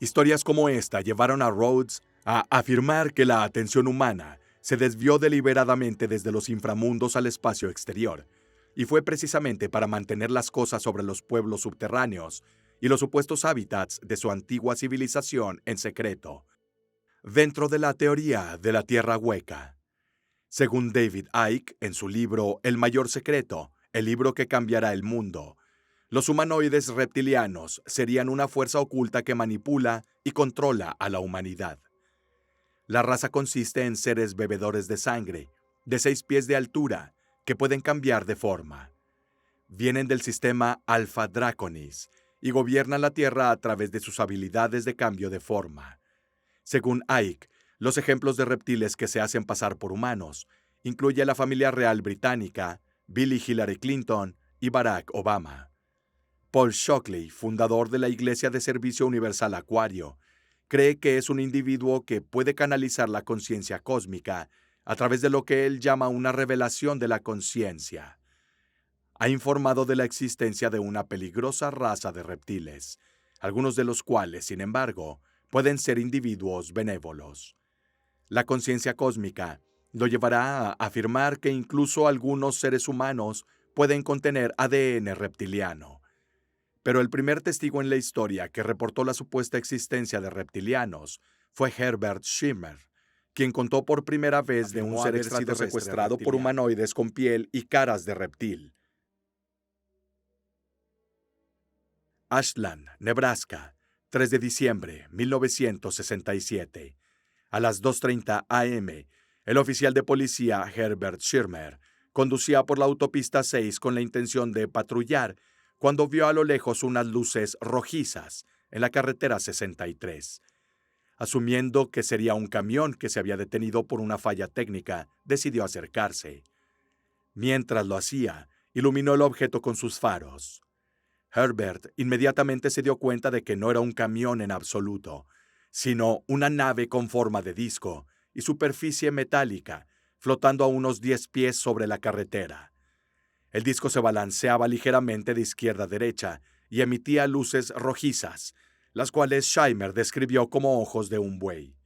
Historias como esta llevaron a Rhodes a afirmar que la atención humana se desvió deliberadamente desde los inframundos al espacio exterior, y fue precisamente para mantener las cosas sobre los pueblos subterráneos y los supuestos hábitats de su antigua civilización en secreto, dentro de la teoría de la Tierra hueca. Según David Icke, en su libro El mayor secreto, el libro que cambiará el mundo, los humanoides reptilianos serían una fuerza oculta que manipula y controla a la humanidad. La raza consiste en seres bebedores de sangre, de 6 pies de altura, que pueden cambiar de forma. Vienen del sistema Alpha Draconis y gobiernan la Tierra a través de sus habilidades de cambio de forma. Según Icke, los ejemplos de reptiles que se hacen pasar por humanos incluye la familia real británica, Billy Hillary Clinton y Barack Obama. Paul Shockley, fundador de la Iglesia de Servicio Universal Acuario, cree que es un individuo que puede canalizar la conciencia cósmica a través de lo que él llama una revelación de la conciencia. Ha informado de la existencia de una peligrosa raza de reptiles, algunos de los cuales, sin embargo, pueden ser individuos benévolos. La conciencia cósmica lo llevará a afirmar que incluso algunos seres humanos pueden contener ADN reptiliano. Pero el primer testigo en la historia que reportó la supuesta existencia de reptilianos fue Herbert Schirmer, quien contó por primera vez de un ser extraterrestre secuestrado por humanoides con piel y caras de reptil. Ashland, Nebraska, 3 de diciembre 1967. A las 2:30 a.m., el oficial de policía Herbert Schirmer conducía por la autopista 6 con la intención de patrullar cuando vio a lo lejos unas luces rojizas en la carretera 63. Asumiendo que sería un camión que se había detenido por una falla técnica, decidió acercarse. Mientras lo hacía, iluminó el objeto con sus faros. Herbert inmediatamente se dio cuenta de que no era un camión en absoluto, sino una nave con forma de disco y superficie metálica, flotando a unos 10 pies sobre la carretera. El disco se balanceaba ligeramente de izquierda a derecha y emitía luces rojizas, las cuales Schirmer describió como ojos de un buey.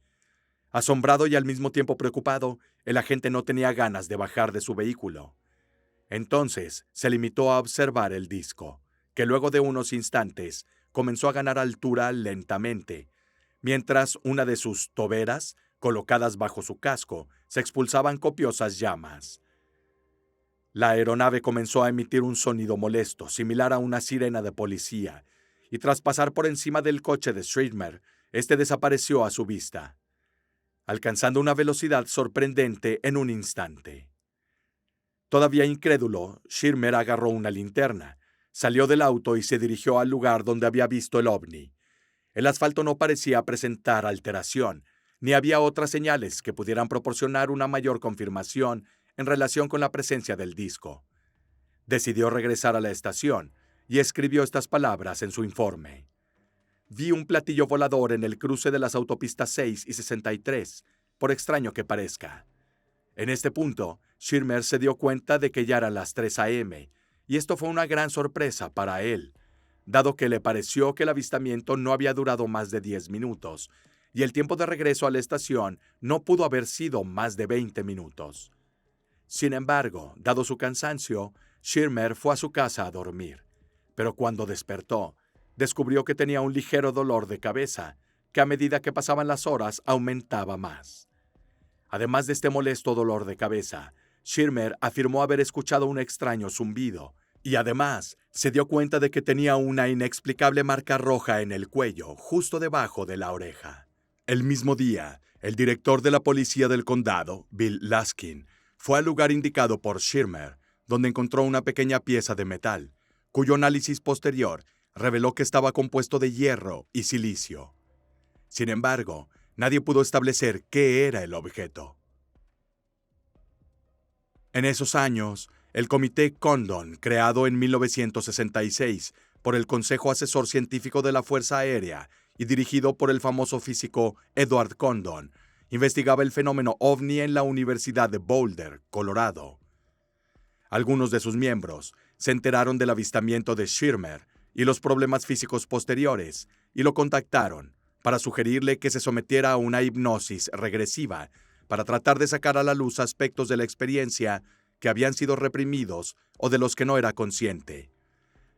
Asombrado y al mismo tiempo preocupado, el agente no tenía ganas de bajar de su vehículo. Entonces se limitó a observar el disco, que luego de unos instantes comenzó a ganar altura lentamente, mientras una de sus toberas, colocadas bajo su casco, se expulsaban copiosas llamas. La aeronave comenzó a emitir un sonido molesto, similar a una sirena de policía, y tras pasar por encima del coche de Schirmer, este desapareció a su vista, alcanzando una velocidad sorprendente en un instante. Todavía incrédulo, Schirmer agarró una linterna, salió del auto y se dirigió al lugar donde había visto el ovni. El asfalto no parecía presentar alteración, ni había otras señales que pudieran proporcionar una mayor confirmación en relación con la presencia del disco. Decidió regresar a la estación y escribió estas palabras en su informe. Vi un platillo volador en el cruce de las autopistas 6 y 63, por extraño que parezca. En este punto, Schirmer se dio cuenta de que ya eran las 3 a.m., y esto fue una gran sorpresa para él, dado que le pareció que el avistamiento no había durado más de 10 minutos, y el tiempo de regreso a la estación no pudo haber sido más de 20 minutos. Sin embargo, dado su cansancio, Schirmer fue a su casa a dormir, pero cuando despertó, descubrió que tenía un ligero dolor de cabeza, que a medida que pasaban las horas aumentaba más. Además de este molesto dolor de cabeza, Schirmer afirmó haber escuchado un extraño zumbido, y además se dio cuenta de que tenía una inexplicable marca roja en el cuello, justo debajo de la oreja. El mismo día, el director de la policía del condado, Bill Laskin, fue al lugar indicado por Schirmer, donde encontró una pequeña pieza de metal, cuyo análisis posterior reveló que estaba compuesto de hierro y silicio. Sin embargo, nadie pudo establecer qué era el objeto. En esos años, el Comité Condon, creado en 1966 por el Consejo Asesor Científico de la Fuerza Aérea y dirigido por el famoso físico Edward Condon, investigaba el fenómeno ovni en la Universidad de Boulder, Colorado. Algunos de sus miembros se enteraron del avistamiento de Schirmer y los problemas físicos posteriores y lo contactaron para sugerirle que se sometiera a una hipnosis regresiva para tratar de sacar a la luz aspectos de la experiencia que habían sido reprimidos o de los que no era consciente.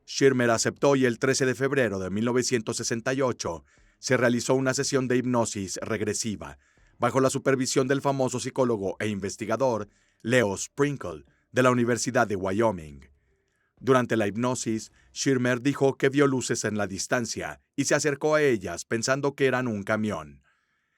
Schirmer aceptó y el 13 de febrero de 1968 se realizó una sesión de hipnosis regresiva bajo la supervisión del famoso psicólogo e investigador Leo Sprinkle de la Universidad de Wyoming. Durante la hipnosis, Schirmer dijo que vio luces en la distancia y se acercó a ellas pensando que eran un camión.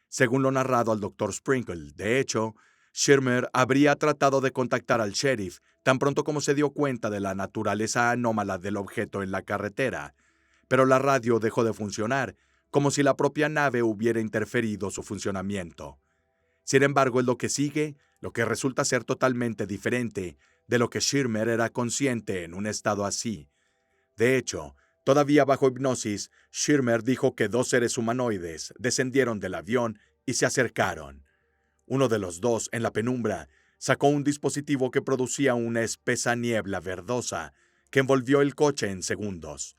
Según lo narrado al Dr. Sprinkle, de hecho, Schirmer habría tratado de contactar al sheriff tan pronto como se dio cuenta de la naturaleza anómala del objeto en la carretera, pero la radio dejó de funcionar, como si la propia nave hubiera interferido su funcionamiento. Sin embargo, es lo que sigue, lo que resulta ser totalmente diferente de lo que Schirmer era consciente en un estado así. De hecho, todavía bajo hipnosis, Schirmer dijo que 2 seres humanoides descendieron del avión y se acercaron. Uno de los dos, en la penumbra, sacó un dispositivo que producía una espesa niebla verdosa que envolvió el coche en segundos.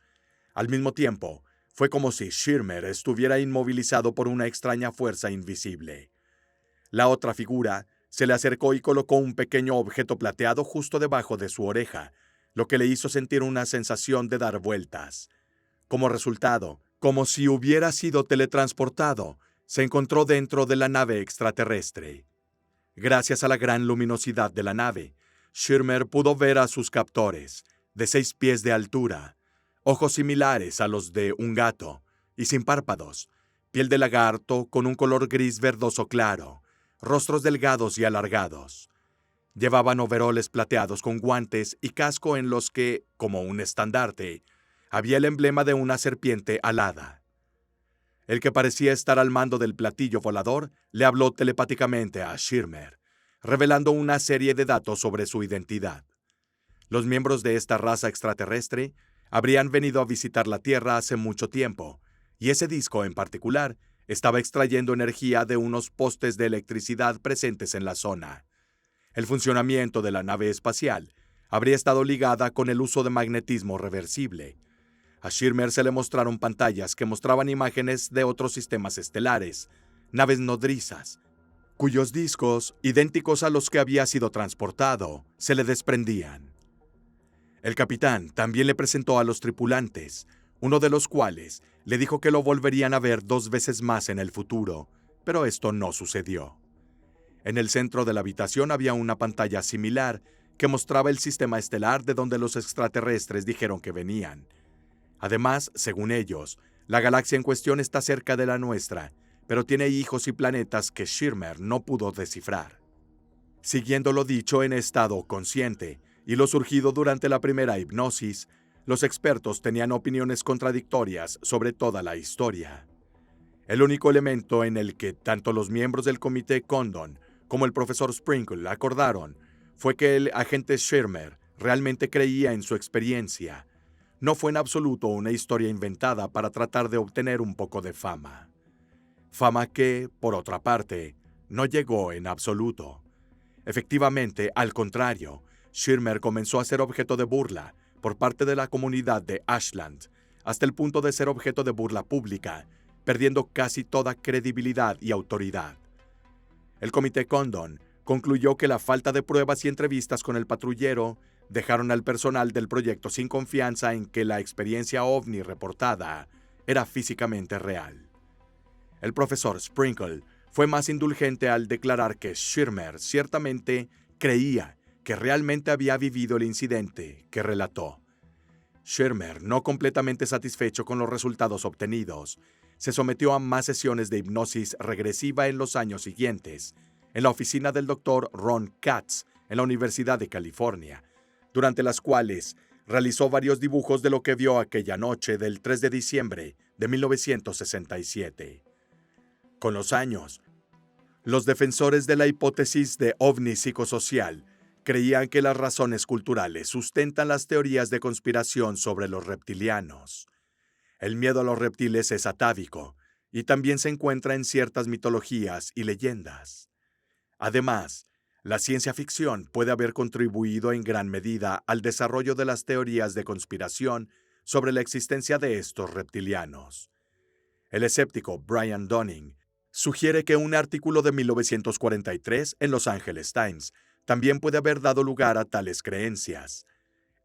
Al mismo tiempo, fue como si Schirmer estuviera inmovilizado por una extraña fuerza invisible. La otra figura se le acercó y colocó un pequeño objeto plateado justo debajo de su oreja, lo que le hizo sentir una sensación de dar vueltas. Como resultado, como si hubiera sido teletransportado, se encontró dentro de la nave extraterrestre. Gracias a la gran luminosidad de la nave, Schirmer pudo ver a sus captores, de 6 pies de altura, ojos similares a los de un gato y sin párpados, piel de lagarto con un color gris verdoso claro, rostros delgados y alargados. Llevaban overoles plateados con guantes y casco en los que, como un estandarte, había el emblema de una serpiente alada. El que parecía estar al mando del platillo volador le habló telepáticamente a Schirmer, revelando una serie de datos sobre su identidad. Los miembros de esta raza extraterrestre habrían venido a visitar la Tierra hace mucho tiempo, y ese disco en particular estaba extrayendo energía de unos postes de electricidad presentes en la zona. El funcionamiento de la nave espacial habría estado ligada con el uso de magnetismo reversible. A Schirmer se le mostraron pantallas que mostraban imágenes de otros sistemas estelares, naves nodrizas, cuyos discos, idénticos a los que había sido transportado, se le desprendían. El capitán también le presentó a los tripulantes, uno de los cuales le dijo que lo volverían a ver 2 veces más en el futuro, pero esto no sucedió. En el centro de la habitación había una pantalla similar que mostraba el sistema estelar de donde los extraterrestres dijeron que venían. Además, según ellos, la galaxia en cuestión está cerca de la nuestra, pero tiene hijos y planetas que Schirmer no pudo descifrar. Siguiendo lo dicho en estado consciente y lo surgido durante la primera hipnosis, los expertos tenían opiniones contradictorias sobre toda la historia. El único elemento en el que tanto los miembros del Comité Condon como el profesor Sprinkle acordaron fue que el agente Schirmer realmente creía en su experiencia. No fue en absoluto una historia inventada para tratar de obtener un poco de fama. Fama que, por otra parte, no llegó en absoluto. Efectivamente, al contrario, Schirmer comenzó a ser objeto de burla por parte de la comunidad de Ashland, hasta el punto de ser objeto de burla pública, perdiendo casi toda credibilidad y autoridad. El Comité Condon concluyó que la falta de pruebas y entrevistas con el patrullero dejaron al personal del proyecto sin confianza en que la experiencia ovni reportada era físicamente real. El profesor Sprinkle fue más indulgente al declarar que Schirmer ciertamente creía que realmente había vivido el incidente que relató. Schirmer, no completamente satisfecho con los resultados obtenidos, se sometió a más sesiones de hipnosis regresiva en los años siguientes, en la oficina del Dr. Ron Katz, en la Universidad de California, durante las cuales realizó varios dibujos de lo que vio aquella noche del 3 de diciembre de 1967. Con los años, los defensores de la hipótesis de ovni psicosocial creían que las razones culturales sustentan las teorías de conspiración sobre los reptilianos. El miedo a los reptiles es atávico y también se encuentra en ciertas mitologías y leyendas. Además, la ciencia ficción puede haber contribuido en gran medida al desarrollo de las teorías de conspiración sobre la existencia de estos reptilianos. El escéptico Brian Dunning sugiere que un artículo de 1943 en Los Angeles Times también puede haber dado lugar a tales creencias.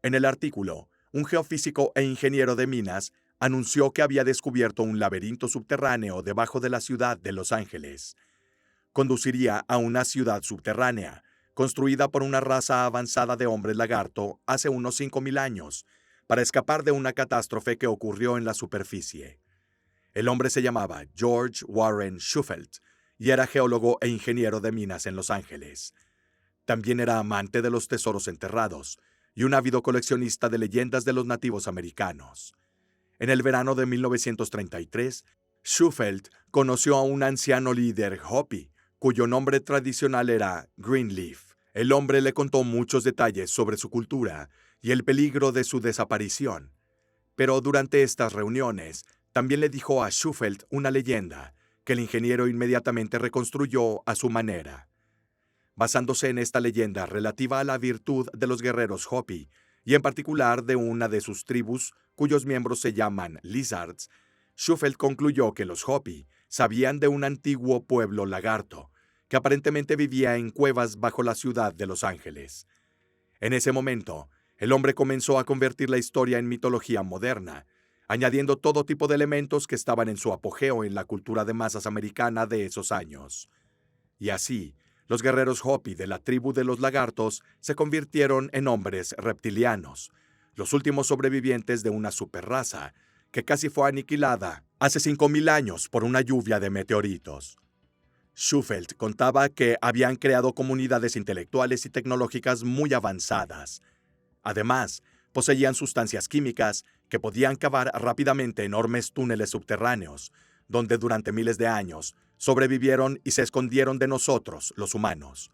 En el artículo, un geofísico e ingeniero de minas anunció que había descubierto un laberinto subterráneo debajo de la ciudad de Los Ángeles. Conduciría a una ciudad subterránea, construida por una raza avanzada de hombres lagarto hace unos 5.000 años, para escapar de una catástrofe que ocurrió en la superficie. El hombre se llamaba George Warren Shufelt y era geólogo e ingeniero de minas en Los Ángeles. También era amante de los tesoros enterrados y un ávido coleccionista de leyendas de los nativos americanos. En el verano de 1933, Shufelt conoció a un anciano líder Hopi, cuyo nombre tradicional era Greenleaf. El hombre le contó muchos detalles sobre su cultura y el peligro de su desaparición. Pero durante estas reuniones, también le dijo a Shufelt una leyenda que el ingeniero inmediatamente reconstruyó a su manera. Basándose en esta leyenda relativa a la virtud de los guerreros Hopi, y en particular de una de sus tribus, cuyos miembros se llaman Lizards, Shufelt concluyó que los Hopi sabían de un antiguo pueblo lagarto, que aparentemente vivía en cuevas bajo la ciudad de Los Ángeles. En ese momento, el hombre comenzó a convertir la historia en mitología moderna, añadiendo todo tipo de elementos que estaban en su apogeo en la cultura de masas americana de esos años. Y así, los guerreros Hopi de la tribu de los lagartos se convirtieron en hombres reptilianos, los últimos sobrevivientes de una superraza que casi fue aniquilada hace 5.000 años por una lluvia de meteoritos. Shufelt contaba que habían creado comunidades intelectuales y tecnológicas muy avanzadas. Además, poseían sustancias químicas que podían cavar rápidamente enormes túneles subterráneos, donde durante miles de años sobrevivieron y se escondieron de nosotros, los humanos.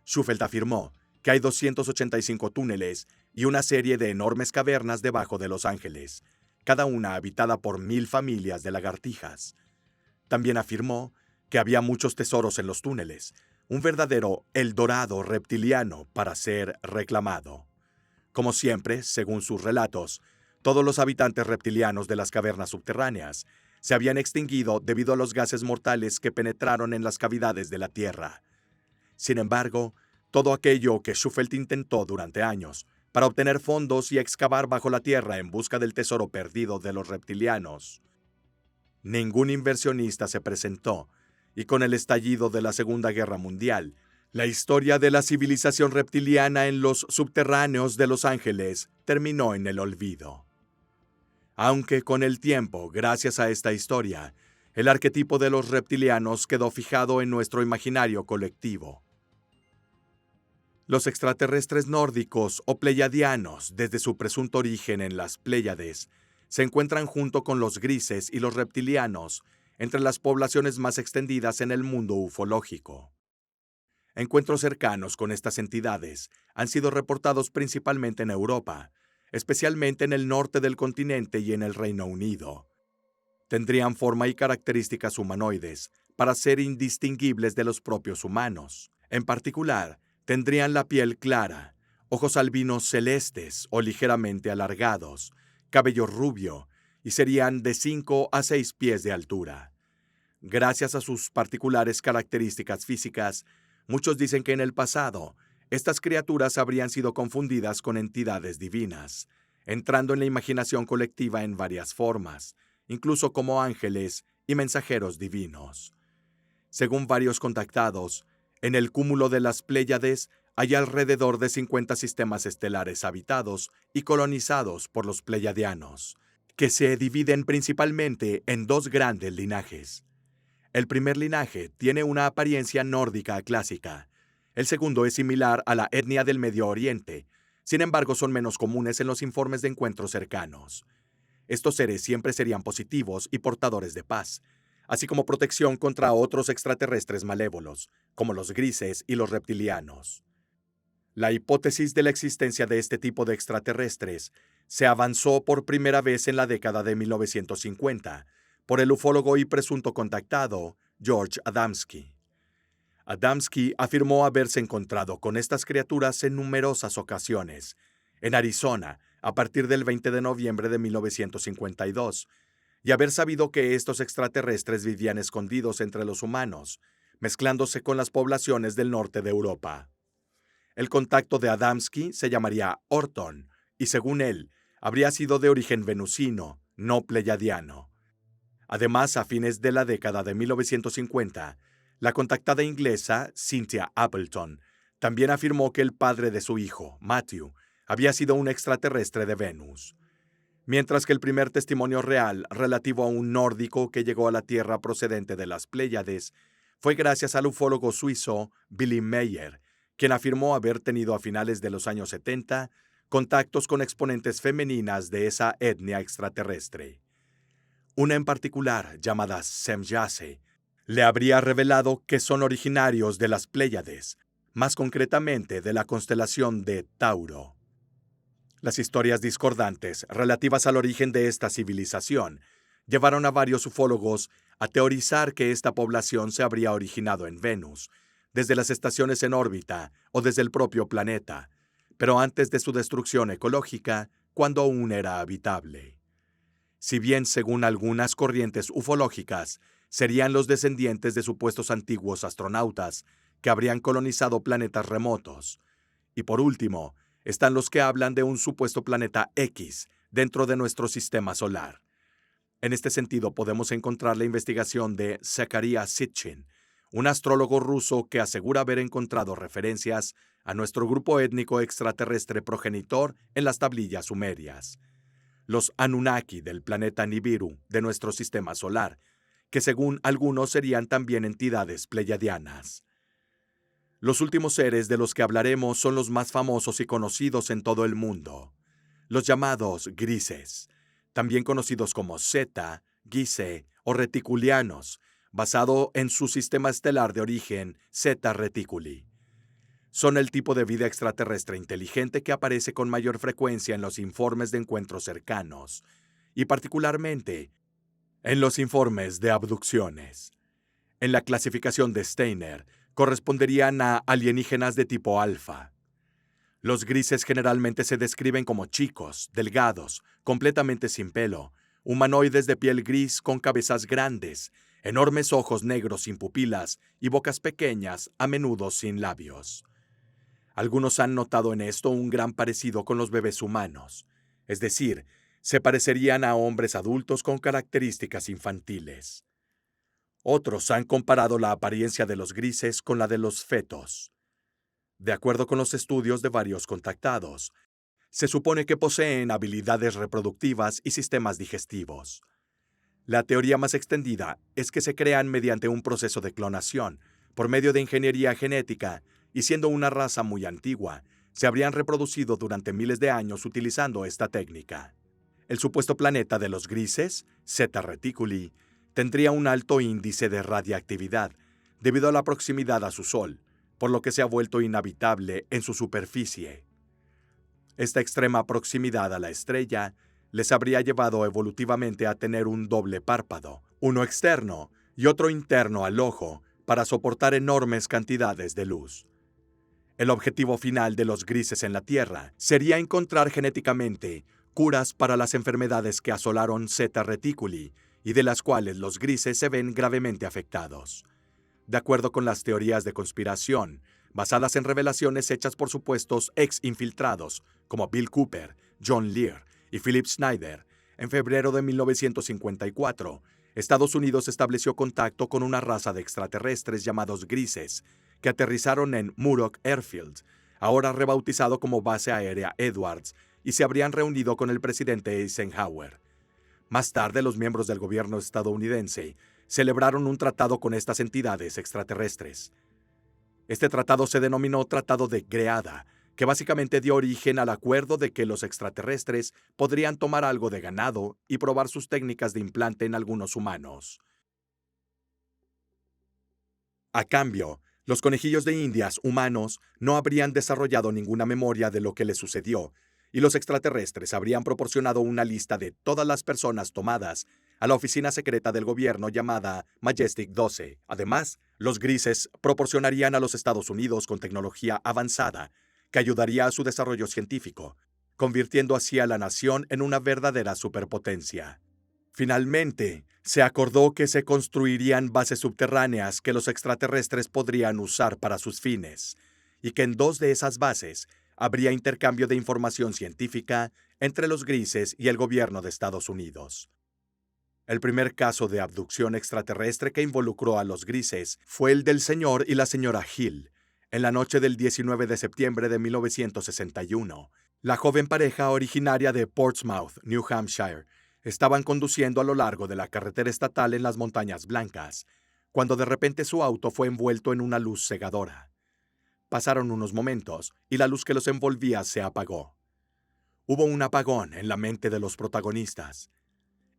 Shufelt afirmó que hay 285 túneles y una serie de enormes cavernas debajo de Los Ángeles, cada una habitada por 1.000 familias de lagartijas. También afirmó que había muchos tesoros en los túneles, un verdadero Eldorado reptiliano para ser reclamado. Como siempre, según sus relatos, todos los habitantes reptilianos de las cavernas subterráneas se habían extinguido debido a los gases mortales que penetraron en las cavidades de la Tierra. Sin embargo, todo aquello que Shufelt intentó durante años para obtener fondos y excavar bajo la Tierra en busca del tesoro perdido de los reptilianos, ningún inversionista se presentó, y con el estallido de la Segunda Guerra Mundial, la historia de la civilización reptiliana en los subterráneos de Los Ángeles terminó en el olvido. Aunque con el tiempo, gracias a esta historia, el arquetipo de los reptilianos quedó fijado en nuestro imaginario colectivo. Los extraterrestres nórdicos o pleiadianos, desde su presunto origen en las Pléyades, se encuentran junto con los grises y los reptilianos entre las poblaciones más extendidas en el mundo ufológico. Encuentros cercanos con estas entidades han sido reportados principalmente en Europa, especialmente en el norte del continente y en el Reino Unido. Tendrían forma y características humanoides para ser indistinguibles de los propios humanos. En particular, tendrían la piel clara, ojos albinos celestes o ligeramente alargados, cabello rubio y serían de 5 a 6 pies de altura. Gracias a sus particulares características físicas, muchos dicen que en el pasado, estas criaturas habrían sido confundidas con entidades divinas, entrando en la imaginación colectiva en varias formas, incluso como ángeles y mensajeros divinos. Según varios contactados, en el cúmulo de las Pléyades hay alrededor de 50 sistemas estelares habitados y colonizados por los pleiadianos, que se dividen principalmente en dos grandes linajes. El primer linaje tiene una apariencia nórdica clásica. El segundo es similar a la etnia del Medio Oriente, sin embargo son menos comunes en los informes de encuentros cercanos. Estos seres siempre serían positivos y portadores de paz, así como protección contra otros extraterrestres malévolos, como los grises y los reptilianos. La hipótesis de la existencia de este tipo de extraterrestres se avanzó por primera vez en la década de 1950 por el ufólogo y presunto contactado George Adamski. Adamski afirmó haberse encontrado con estas criaturas en numerosas ocasiones, en Arizona, a partir del 20 de noviembre de 1952, y haber sabido que estos extraterrestres vivían escondidos entre los humanos, mezclándose con las poblaciones del norte de Europa. El contacto de Adamski se llamaría Orton, y según él, habría sido de origen venusino, no pleiadiano. Además, a fines de la década de 1950, la contactada inglesa Cynthia Appleton también afirmó que el padre de su hijo, Matthew, había sido un extraterrestre de Venus. Mientras que el primer testimonio real relativo a un nórdico que llegó a la Tierra procedente de las Pléyades fue gracias al ufólogo suizo Billy Meyer, quien afirmó haber tenido a finales de los años 70 contactos con exponentes femeninas de esa etnia extraterrestre. Una en particular, llamada Semjase, le habría revelado que son originarios de las Pléyades, más concretamente de la constelación de Tauro. Las historias discordantes relativas al origen de esta civilización llevaron a varios ufólogos a teorizar que esta población se habría originado en Venus, desde las estaciones en órbita o desde el propio planeta, pero antes de su destrucción ecológica, cuando aún era habitable. Si bien, según algunas corrientes ufológicas, serían los descendientes de supuestos antiguos astronautas que habrían colonizado planetas remotos. Y por último, están los que hablan de un supuesto planeta X dentro de nuestro sistema solar. En este sentido, podemos encontrar la investigación de Zakaria Sitchin, un astrólogo ruso que asegura haber encontrado referencias a nuestro grupo étnico extraterrestre progenitor en las tablillas sumerias, los Anunnaki del planeta Nibiru de nuestro sistema solar, que según algunos serían también entidades pleiadianas. Los últimos seres de los que hablaremos son los más famosos y conocidos en todo el mundo, los llamados grises, también conocidos como Zeta, Gise o reticulianos, basado en su sistema estelar de origen Zeta Reticuli. Son el tipo de vida extraterrestre inteligente que aparece con mayor frecuencia en los informes de encuentros cercanos, y particularmente en los informes de abducciones. En la clasificación de Steiner, corresponderían a alienígenas de tipo alfa. Los grises generalmente se describen como chicos, delgados, completamente sin pelo, humanoides de piel gris con cabezas grandes, enormes ojos negros sin pupilas y bocas pequeñas, a menudo sin labios. Algunos han notado en esto un gran parecido con los bebés humanos, es decir, se parecerían a hombres adultos con características infantiles. Otros han comparado la apariencia de los grises con la de los fetos. De acuerdo con los estudios de varios contactados, se supone que poseen habilidades reproductivas y sistemas digestivos. La teoría más extendida es que se crean mediante un proceso de clonación, por medio de ingeniería genética, y siendo una raza muy antigua, se habrían reproducido durante miles de años utilizando esta técnica. El supuesto planeta de los grises, Zeta Reticuli, Tendría un alto índice de radiactividad debido a la proximidad a su Sol, por lo que se ha vuelto inhabitable en su superficie. Esta extrema proximidad a la estrella les habría llevado evolutivamente a tener un doble párpado, uno externo y otro interno al ojo, para soportar enormes cantidades de luz. El objetivo final de los grises en la Tierra sería encontrar genéticamente curas para las enfermedades que asolaron Zeta Reticuli y de las cuales los grises se ven gravemente afectados. De acuerdo con las teorías de conspiración, basadas en revelaciones hechas por supuestos ex-infiltrados como Bill Cooper, John Lear y Philip Schneider, en febrero de 1954, Estados Unidos estableció contacto con una raza de extraterrestres llamados grises, que aterrizaron en Muroc Airfield, ahora rebautizado como Base Aérea Edwards, y se habrían reunido con el presidente Eisenhower. Más tarde, los miembros del gobierno estadounidense celebraron un tratado con estas entidades extraterrestres. Este tratado se denominó Tratado de Greada, que básicamente dio origen al acuerdo de que los extraterrestres podrían tomar algo de ganado y probar sus técnicas de implante en algunos humanos. A cambio, los conejillos de indias humanos no habrían desarrollado ninguna memoria de lo que les sucedió, y los extraterrestres habrían proporcionado una lista de todas las personas tomadas a la oficina secreta del gobierno llamada Majestic 12. Además, los grises proporcionarían a los Estados Unidos con tecnología avanzada que ayudaría a su desarrollo científico, convirtiendo así a la nación en una verdadera superpotencia. Finalmente, se acordó que se construirían bases subterráneas que los extraterrestres podrían usar para sus fines, y que en 2 de esas bases habría intercambio de información científica entre los grises y el gobierno de Estados Unidos. El primer caso de abducción extraterrestre que involucró a los grises fue el del señor y la señora Hill, en la noche del 19 de septiembre de 1961. La joven pareja originaria de Portsmouth, New Hampshire, estaban conduciendo a lo largo de la carretera estatal en las Montañas Blancas, cuando de repente su auto fue envuelto en una luz cegadora. Pasaron unos momentos y la luz que los envolvía se apagó. Hubo un apagón en la mente de los protagonistas.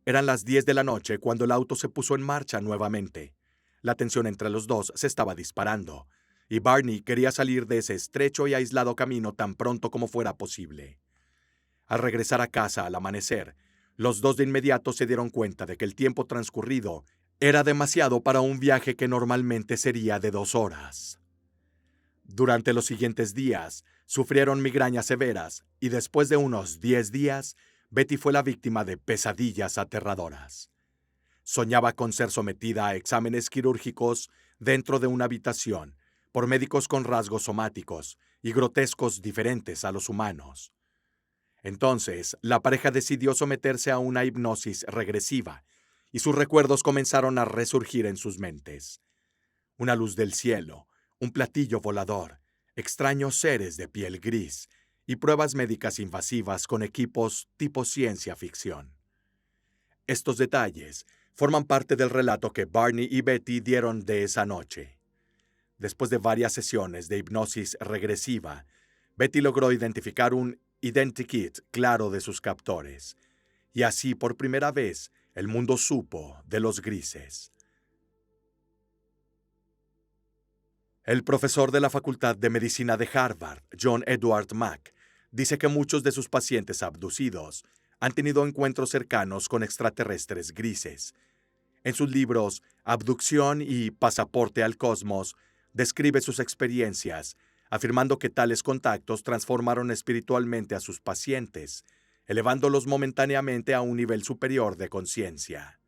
Eran las 10 de la noche cuando el auto se puso en marcha nuevamente. La tensión entre los dos se estaba disparando, y Barney quería salir de ese estrecho y aislado camino tan pronto como fuera posible. Al regresar a casa al amanecer, los dos de inmediato se dieron cuenta de que el tiempo transcurrido era demasiado para un viaje que normalmente sería de 2 horas. Durante los siguientes días, sufrieron migrañas severas y después de unos 10 días, Betty fue la víctima de pesadillas aterradoras. Soñaba con ser sometida a exámenes quirúrgicos dentro de una habitación por médicos con rasgos somáticos y grotescos diferentes a los humanos. Entonces, la pareja decidió someterse a una hipnosis regresiva y sus recuerdos comenzaron a resurgir en sus mentes. Una luz del cielo, un platillo volador, extraños seres de piel gris y pruebas médicas invasivas con equipos tipo ciencia ficción. Estos detalles forman parte del relato que Barney y Betty dieron de esa noche. Después de varias sesiones de hipnosis regresiva, Betty logró identificar un identikit claro de sus captores, y así por primera vez el mundo supo de los grises. El profesor de la Facultad de Medicina de Harvard, John Edward Mack, dice que muchos de sus pacientes abducidos han tenido encuentros cercanos con extraterrestres grises. En sus libros Abducción y Pasaporte al Cosmos, describe sus experiencias, afirmando que tales contactos transformaron espiritualmente a sus pacientes, elevándolos momentáneamente a un nivel superior de conciencia.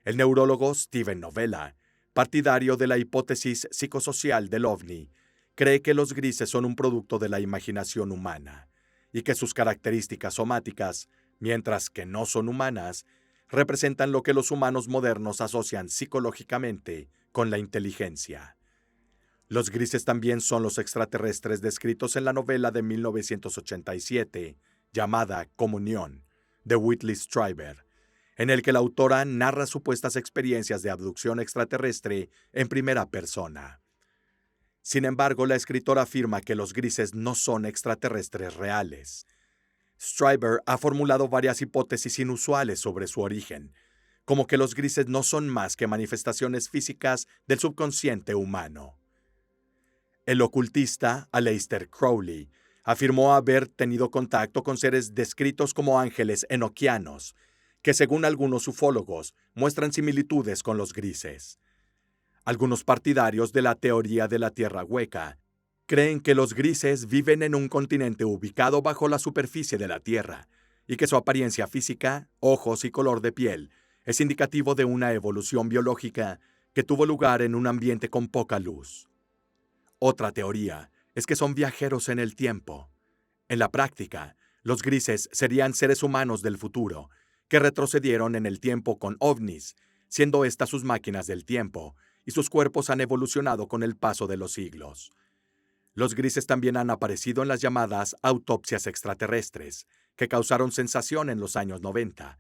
El neurólogo Steven Novella, partidario de la hipótesis psicosocial del OVNI, cree que los grises son un producto de la imaginación humana y que sus características somáticas, mientras que no son humanas, representan lo que los humanos modernos asocian psicológicamente con la inteligencia. Los grises también son los extraterrestres descritos en la novela de 1987, llamada Comunión, de Whitley Strieber, en el que la autora narra supuestas experiencias de abducción extraterrestre en primera persona. Sin embargo, la escritora afirma que los grises no son extraterrestres reales. Strieber ha formulado varias hipótesis inusuales sobre su origen, como que los grises no son más que manifestaciones físicas del subconsciente humano. El ocultista Aleister Crowley afirmó haber tenido contacto con seres descritos como ángeles enoquianos, que según algunos ufólogos muestran similitudes con los grises. Algunos partidarios de la teoría de la Tierra hueca creen que los grises viven en un continente ubicado bajo la superficie de la Tierra y que su apariencia física, ojos y color de piel es indicativo de una evolución biológica que tuvo lugar en un ambiente con poca luz. Otra teoría es que son viajeros en el tiempo. En la práctica, los grises serían seres humanos del futuro que retrocedieron en el tiempo con ovnis, siendo estas sus máquinas del tiempo, y sus cuerpos han evolucionado con el paso de los siglos. Los grises también han aparecido en las llamadas autopsias extraterrestres, que causaron sensación en los años 90,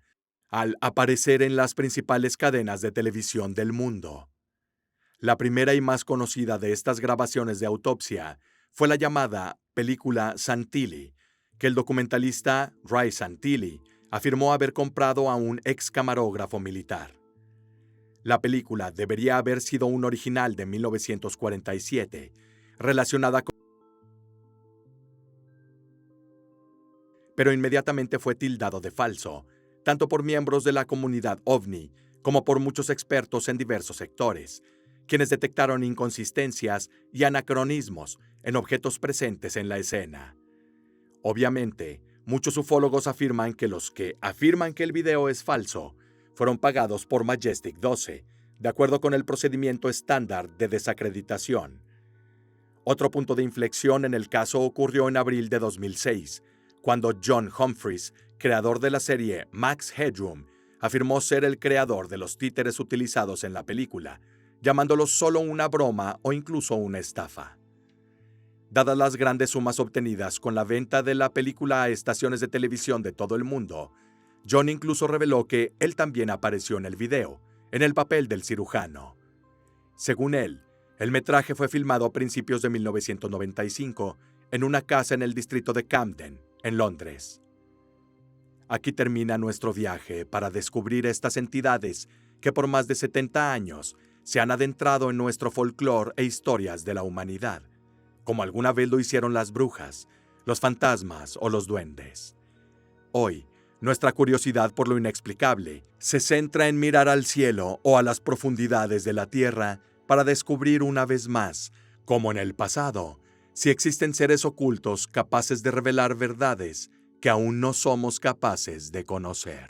al aparecer en las principales cadenas de televisión del mundo. La primera y más conocida de estas grabaciones de autopsia fue la llamada película Santilli, que el documentalista Ray Santilli afirmó haber comprado a un ex camarógrafo militar. La película debería haber sido un original de 1947, relacionada con... pero inmediatamente fue tildado de falso, tanto por miembros de la comunidad OVNI como por muchos expertos en diversos sectores, quienes detectaron inconsistencias y anacronismos en objetos presentes en la escena. Obviamente, muchos ufólogos afirman que los que afirman que el video es falso fueron pagados por Majestic 12, de acuerdo con el procedimiento estándar de desacreditación. Otro punto de inflexión en el caso ocurrió en abril de 2006, cuando John Humphreys, creador de la serie Max Headroom, afirmó ser el creador de los títeres utilizados en la película, llamándolos solo una broma o incluso una estafa. Dadas las grandes sumas obtenidas con la venta de la película a estaciones de televisión de todo el mundo, John incluso reveló que él también apareció en el video, en el papel del cirujano. Según él, el metraje fue filmado a principios de 1995 en una casa en el distrito de Camden, en Londres. Aquí termina nuestro viaje para descubrir estas entidades que por más de 70 años se han adentrado en nuestro folclore e historias de la humanidad, como alguna vez lo hicieron las brujas, los fantasmas o los duendes. Hoy, nuestra curiosidad por lo inexplicable se centra en mirar al cielo o a las profundidades de la tierra para descubrir una vez más, como en el pasado, si existen seres ocultos capaces de revelar verdades que aún no somos capaces de conocer.